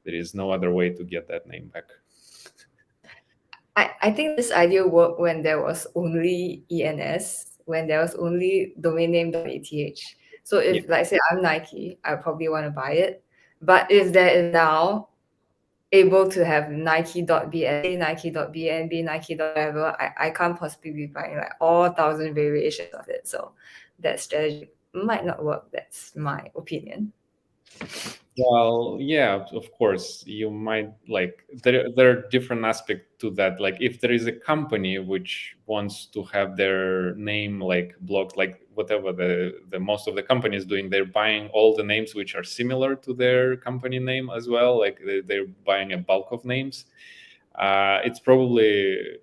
There is no other way to get that name back. I think this idea worked when there was only ENS, when there was only domain name.eth. So if, like, say, I'm Nike, I probably want to buy it. But if there is now able to have Nike.bsa, Nike.bnb, Nike. Whatever, I can't possibly be buying like all 1,000 variations of it. So that strategy might not work. That's my opinion. Well, yeah, of course, you might like there are different aspects to that. Like if there is a company which wants to have their name like blocked, like whatever the most of the companies doing, they're buying all the names which are similar to their company name as well. Like they're buying a bulk of names. It's probably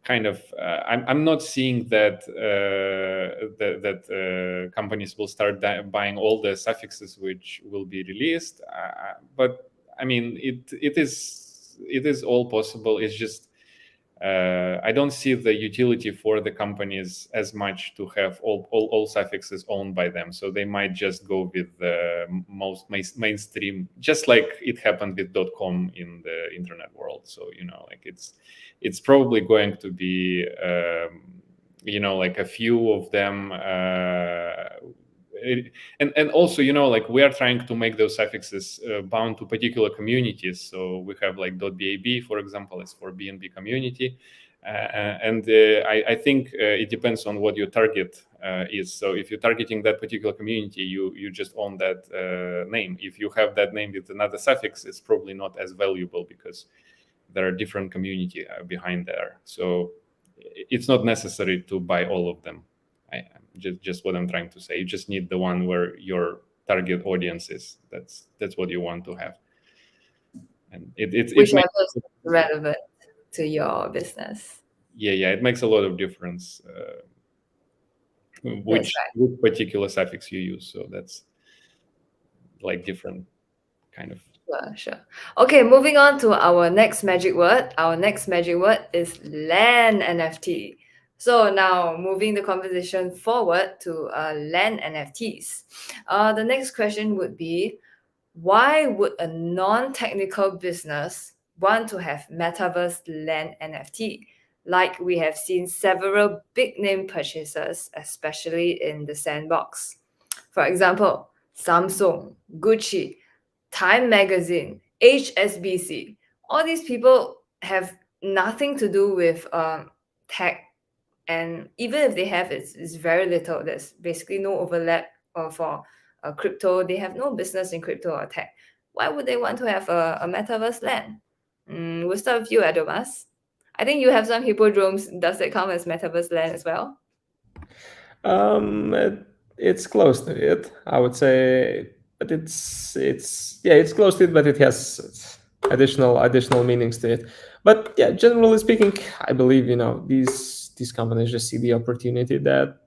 kind of I'm not seeing that companies will start buying all the suffixes which will be released, but I mean, it is all possible. It's just I don't see the utility for the companies as much to have all suffixes owned by them. So they might just go with the most mainstream, just like it happened with .com in the internet world. So like it's probably going to be like a few of them. And also like we are trying to make those suffixes bound to particular communities. So we have like .bab, for example, as for BNB community, and I think it depends on what your target is. So if you're targeting that particular community, you just own that name. If you have that name with another suffix, it's probably not as valuable because there are different community behind there. So it's not necessary to buy all of them. Just what I'm trying to say. You just need the one where your target audience is. That's what you want to have, and it Whichever makes, is relevant to your business. yeah, it makes a lot of difference which particular suffix you use. So that's like different kind of. Sure. Okay, moving on to our next magic word. Our next magic word is land NFT. So now moving the conversation forward to land NFTs. The next question would be, why would a non-technical business want to have metaverse land NFT? Like we have seen several big name purchases, especially in the sandbox. For example, Samsung, Gucci, Time Magazine, HSBC. All these people have nothing to do with tech, and even if they have, it's very little. There's basically no overlap for crypto. They have no business in crypto or tech. Why would they want to have a metaverse land? We'll start with you, Adomas. I think you have some hippodromes. Does that count as metaverse land as well? It's close to it, I would say, but it's close to it, but it has additional meanings to it. But yeah, generally speaking, I believe these companies just see the opportunity that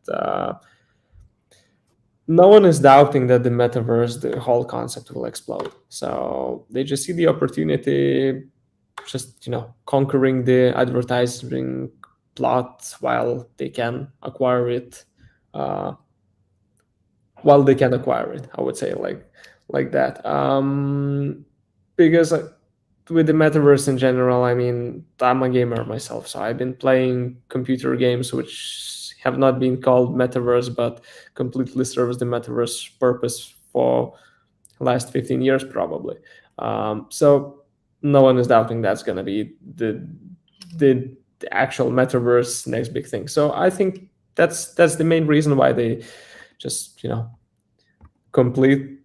no one is doubting that the metaverse, the whole concept, will explode. So they just see the opportunity, just conquering the advertising plot while they can acquire it. While they can acquire it, I would say like that. Because with the metaverse in general, I mean, I'm a gamer myself, so I've been playing computer games which have not been called metaverse, but completely serves the metaverse purpose for the last 15 years probably. So no one is doubting that's going to be the actual metaverse next big thing. So I think that's the main reason why they just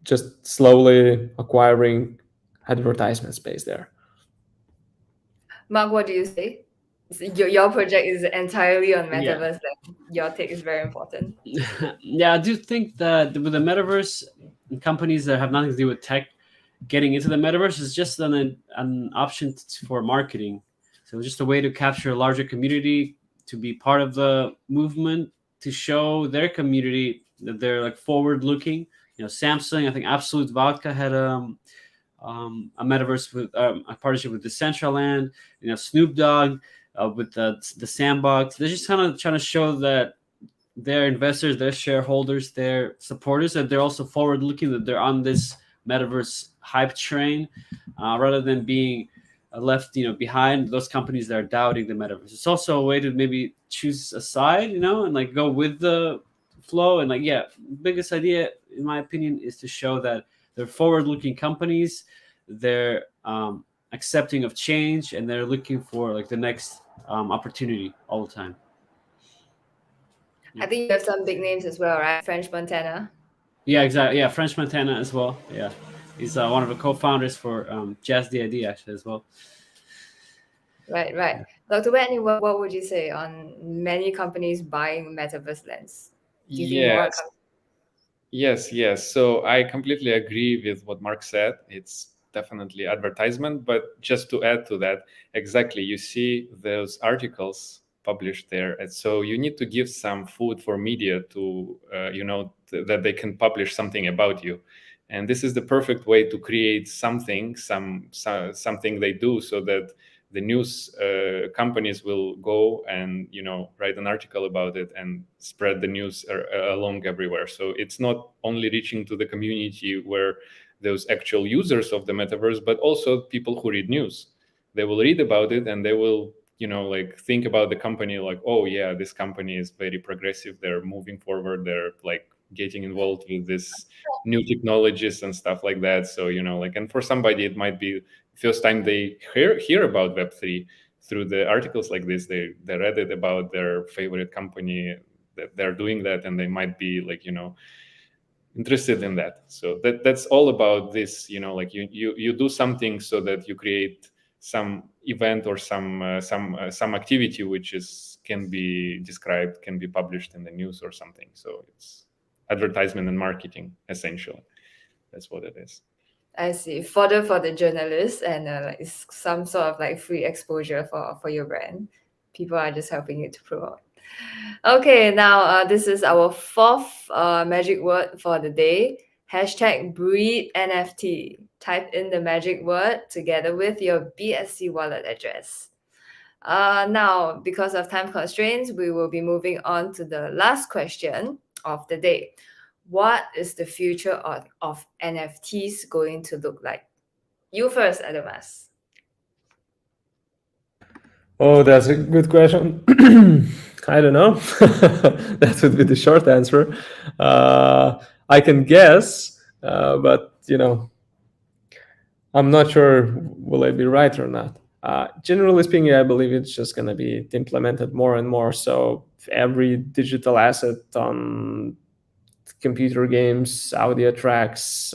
just slowly acquiring advertisement space there. Mark, what do you say? Your project is entirely on metaverse. Then your take is very important. Yeah, I do think that with the metaverse, companies that have nothing to do with tech getting into the metaverse is just an option for marketing. So just a way to capture a larger community, to be part of the movement, to show their community that they're like forward looking. Samsung, I think Absolute Vodka had a metaverse with a partnership with Decentraland. Snoop Dogg with the Sandbox. They're just kind of trying to show that their investors, their shareholders, their supporters, that they're also forward looking, that they're on this metaverse hype train, rather than being left behind those companies that are doubting the metaverse. It's also a way to maybe choose a side, and like go with the flow. And biggest idea in my opinion is to show that they're forward-looking companies, they're accepting of change, and they're looking for like the next opportunity all the time. I think you have some big names as well, right? French Montana. Yeah, exactly. Yeah, French Montana as well. Yeah, he's one of the co-founders for Jazz DID actually as well. Right. Dr. Whitney, what would you say on many companies buying metaverse lands? Do you think more Yes. So I completely agree with what Mark said. It's definitely advertisement, but just to add to that, exactly, you see those articles published there, and so you need to give some food for media to that they can publish something about you. And this is the perfect way to create something they do, so that the news companies will go and write an article about it and spread the news along everywhere. So it's not only reaching to the community where those actual users of the metaverse, but also people who read news. They will read about it and they will like think about the company, like, oh yeah, this company is very progressive, they're moving forward, they're like getting involved with this new technologies and stuff like that. So like, and for somebody it might be first time they hear about Web3 through the articles like this. They read it about their favorite company that they're doing that, and they might be like interested in that. So that's all about this, like you do something so that you create some event or some activity which can be described, can be published in the news or something. So it's advertisement and marketing, essentially. That's what it is. I see. Fodder for the journalists, and like some sort of like free exposure for your brand. People are just helping you to promote. Okay, now this is our fourth magic word for the day. #breed NFT. Type in the magic word together with your BSC wallet address. Now, because of time constraints, we will be moving on to the last question of the day. What is the future of NFTs going to look like? You first, Adamas. Oh, that's a good question. I don't know. That would be the short answer. I can guess, but I'm not sure will I be right or not. Generally speaking, I believe it's just going to be implemented more and more. So every digital asset on computer games, audio tracks,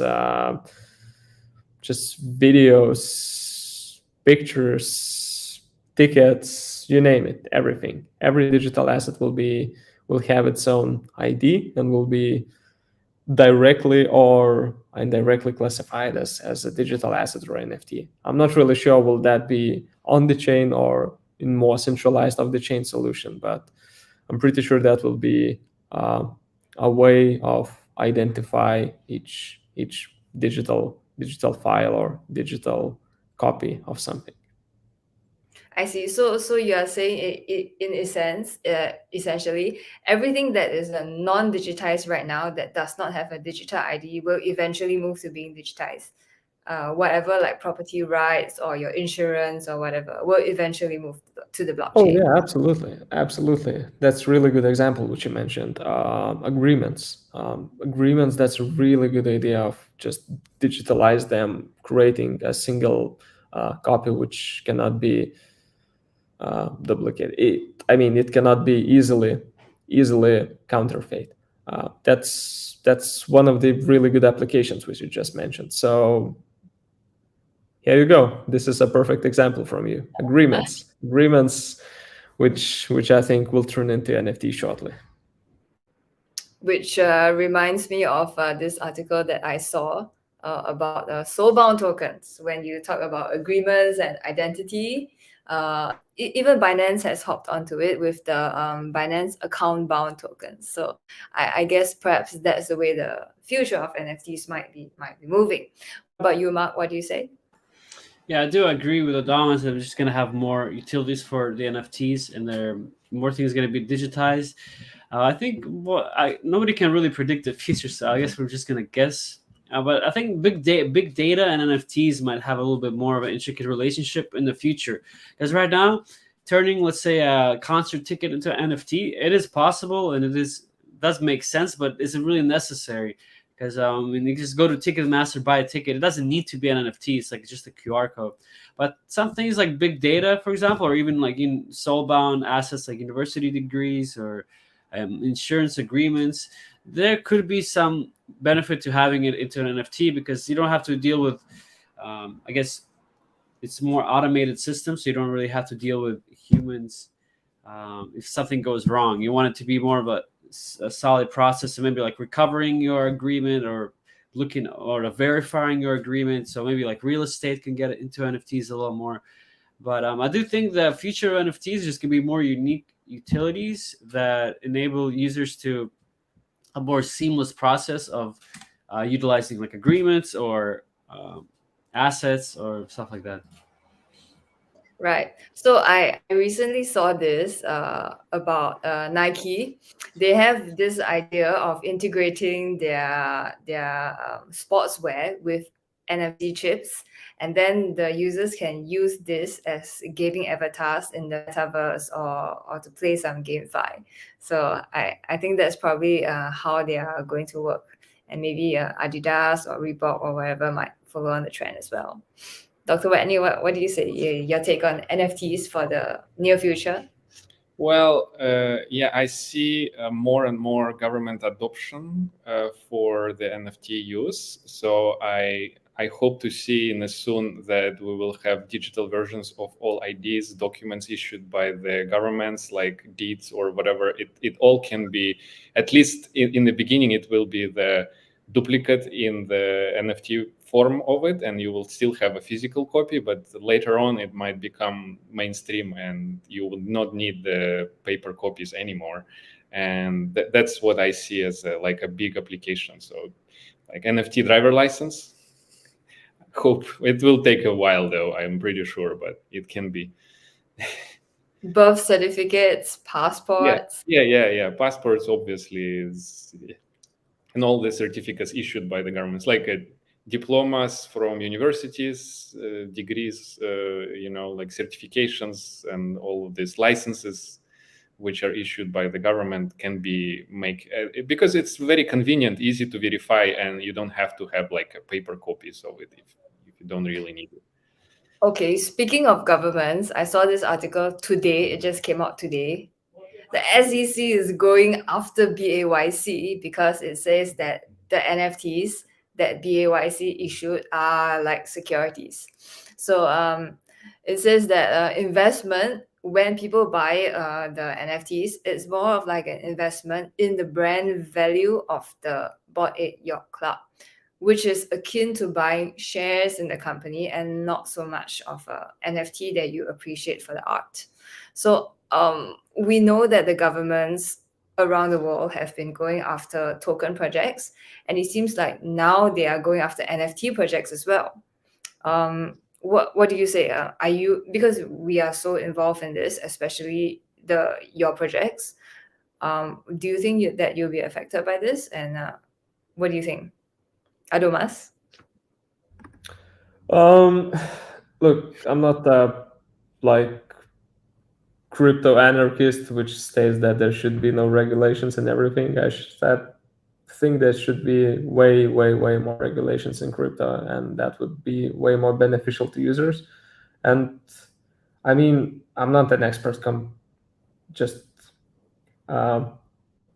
just videos, pictures, tickets, you name it, everything. Every digital asset will have its own ID and will be directly or indirectly classified as a digital asset or NFT. I'm not really sure will that be on the chain or in more centralized of the chain solution, but I'm pretty sure that will be a way of identify each digital file or digital copy of something. I see. So you are saying in a sense, essentially, everything that is a non-digitized right now that does not have a digital ID will eventually move to being digitized. Whatever like property rights or your insurance or whatever will eventually move to the blockchain. Oh yeah, absolutely. That's a really good example which you mentioned. Agreements. That's a really good idea of just digitalize them, creating a single copy which cannot be duplicated. It cannot be easily counterfeit. That's one of the really good applications which you just mentioned. So here you go. This is a perfect example from you. Agreements, which I think will turn into NFT shortly. Which reminds me of this article that I saw about soulbound tokens. When you talk about agreements and identity, even Binance has hopped onto it with the Binance account bound tokens. So I guess perhaps that's the way the future of NFTs might be moving. What about you, Mark? What do you say? Yeah, I do agree with Adamas that we're just going to have more utilities for the NFTs, and there more things going to be digitized. I think nobody can really predict the future, so I guess we're just going to guess. But I think big data and NFTs might have a little bit more of an intricate relationship in the future. Because right now, turning, let's say, a concert ticket into an NFT, it is possible and does make sense, but is it really necessary? Because you just go to Ticketmaster, buy a ticket. It doesn't need to be an NFT. It's like just a QR code. But some things like big data, for example, or even like in soulbound assets like university degrees or insurance agreements, there could be some benefit to having it into an NFT because you don't have to deal with, I guess, it's more automated system, so you don't really have to deal with humans if something goes wrong. You want it to be more of a solid process, so maybe like recovering your agreement or looking or verifying your agreement. So maybe like real estate can get into NFTs a little more. But I do think the future of NFTs is just going to be more unique utilities that enable users to a more seamless process of utilizing like agreements or assets or stuff like that. Right. So I recently saw this about Nike. They have this idea of integrating their sportswear with NFT chips, and then the users can use this as gaming avatars in the metaverse or to play some GameFi. So I think that's probably how they are going to work, and maybe Adidas or Reebok or whatever might follow on the trend as well. Dr. Whitney, what do you say? Your take on NFTs for the near future? Well, yeah, I see more and more government adoption for the NFT use. So I hope to see in the soon that we will have digital versions of all IDs, documents issued by the governments, like deeds or whatever. It all can be, at least in the beginning, it will be the duplicate in the NFT form of it, and you will still have a physical copy, but later on it might become mainstream and you will not need the paper copies anymore. And that's what I see as like a big application. So like NFT driver license, hope it will take a while though, I'm pretty sure, but it can be. Birth certificates, passports. Yeah. Passports obviously is, and all the certificates issued by the governments, like diplomas from universities, degrees, like certifications, and all of these licenses which are issued by the government can be because it's very convenient, easy to verify, and you don't have to have like a paper copies of it if you don't really need it. Okay, speaking of governments, I saw this article today. It just came out today. The SEC is going after BAYC because it says that the NFTs that BAYC issued are like securities. So it says that investment, when people buy the NFTs, it's more of like an investment in the brand value of the Bored Ape Yacht Club, which is akin to buying shares in the company and not so much of a NFT that you appreciate for the art. So we know that the governments around the world have been going after token projects, and it seems like now they are going after NFT projects as well. What do you say? Are you, because we are so involved in this, especially your projects? Do you think that you'll be affected by this? And what do you think, Adomas? Look, I'm not a like crypto anarchist, which states that there should be no regulations and everything. I think there should be way more regulations in crypto, and that would be way more beneficial to users. And I mean, I'm not an expert, just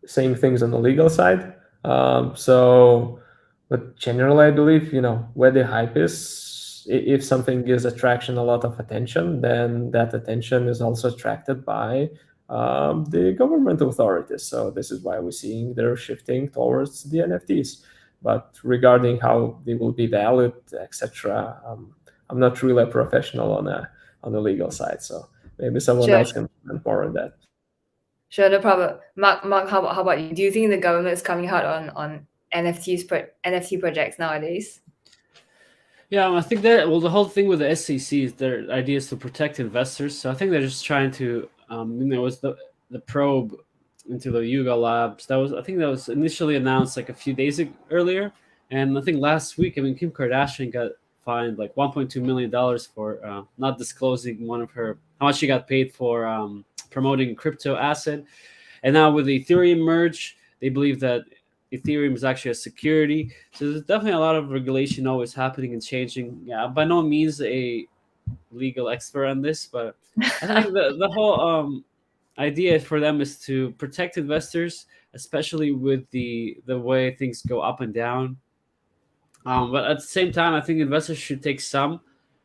saying things on the legal side. But generally, I believe, where the hype is, if something gives attraction a lot of attention, then that attention is also attracted by the government authorities. So this is why we're seeing they're shifting towards the NFTs. But regarding how they will be valued, etc., I'm not really a professional on the legal side. So maybe someone Sure. else can comment more on that. Sure, no problem. Mark, how about you? Do you think the government is coming hard on NFT projects nowadays? Yeah, I think that, well, the whole thing with the SEC is their idea is to protect investors. So I think they're just trying to, was the probe into the Yuga Labs. I think that was initially announced like a few days earlier, and I think last week, Kim Kardashian got fined like $1.2 million for not disclosing how much she got paid for promoting crypto asset. And now with the Ethereum merge, they believe that Ethereum is actually a security. So there's definitely a lot of regulation always happening and changing. Yeah, by no means a legal expert on this, but I think the whole idea for them is to protect investors, especially with the way things go up and down. But at the same time, I think investors should take some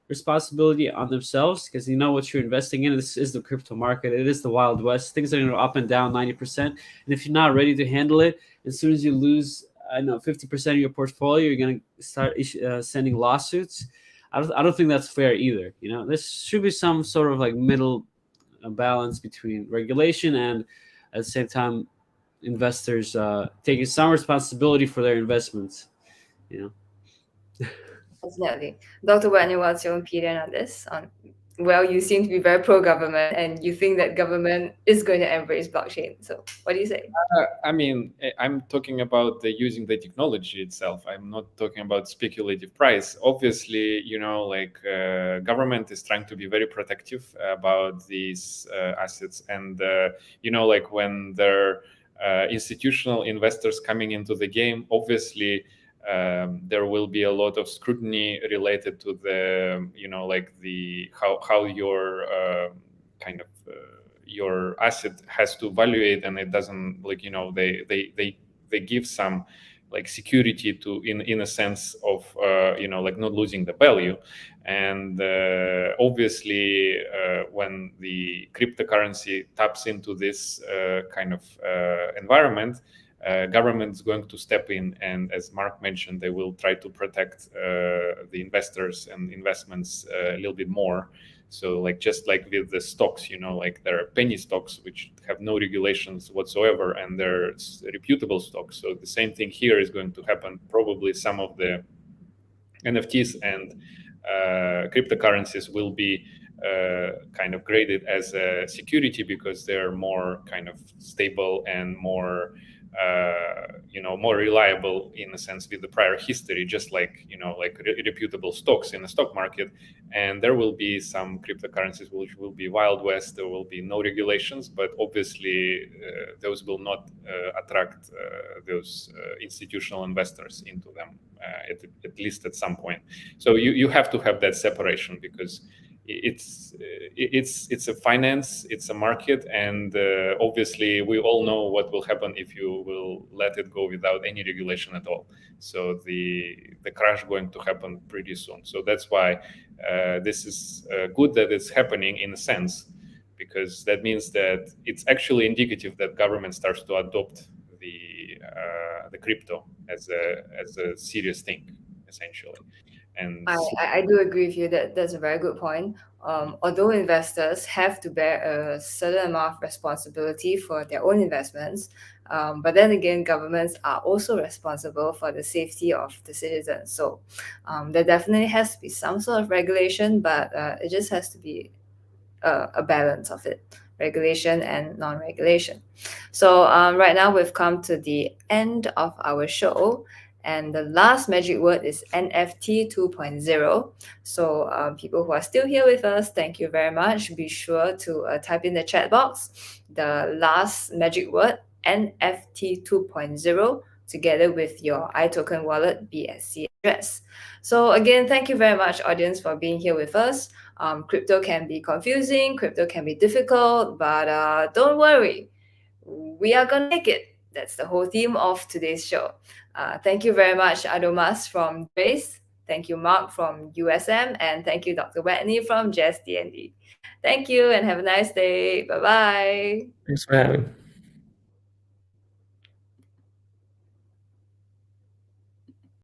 responsibility on themselves, because you know what you're investing in. This is the crypto market. It is the Wild West. Things are going to go up and down 90%. And if you're not ready to handle it, as soon as you lose, 50% of your portfolio, you're going to start sending lawsuits. I don't think that's fair either. There should be some sort of like middle balance between regulation and at the same time investors taking some responsibility for their investments. You Definitely. Dr. Whitney, what's your opinion on this? Well, you seem to be very pro-government and you think that government is going to embrace blockchain. So what do you say? I mean, I'm talking about using the technology itself. I'm not talking about speculative price. Obviously, like government is trying to be very protective about these assets, and like when there are institutional investors coming into the game, obviously there will be a lot of scrutiny related to the like the how your kind of your asset has to evaluate, and it doesn't like they give some like security to in a sense of like not losing the value. And obviously when the cryptocurrency taps into this kind of environment, government is going to step in, and as Mark mentioned, they will try to protect the investors and investments a little bit more. So like just like with the stocks, like there are penny stocks which have no regulations whatsoever, and they're reputable stocks. So the same thing here is going to happen. Probably some of the NFTs and cryptocurrencies will be kind of graded as a security because they're more kind of stable and more more reliable in a sense with the prior history, just like like reputable stocks in the stock market. And there will be some cryptocurrencies which will be Wild West. There will be no regulations, but obviously those will not attract those institutional investors into them at least at some point. So you have to have that separation because it's a finance, it's a market, and obviously we all know what will happen if you will let it go without any regulation at all. So the crash going to happen pretty soon. So that's why this is good that it's happening in a sense, because that means that it's actually indicative that government starts to adopt the crypto as a serious thing essentially. And I do agree with you that that's a very good point. Although investors have to bear a certain amount of responsibility for their own investments, but then again, governments are also responsible for the safety of the citizens. So there definitely has to be some sort of regulation, but it just has to be a balance of it, regulation and non-regulation. So right now we've come to the end of our show, and the last magic word is NFT 2.0. So people who are still here with us, thank you very much. Be sure to type in the chat box the last magic word NFT 2.0 together with your iToken wallet BSC address. So again, thank you very much, audience, for being here with us. Crypto can be confusing, crypto can be difficult, but don't worry, we are gonna make it. That's the whole theme of today's show. Thank you very much, Adomas from Trace. Thank you, Mark from USM, and thank you, Dr. Whitney from Jazz D&D. Thank you, and have a nice day. Bye bye. Thanks for having.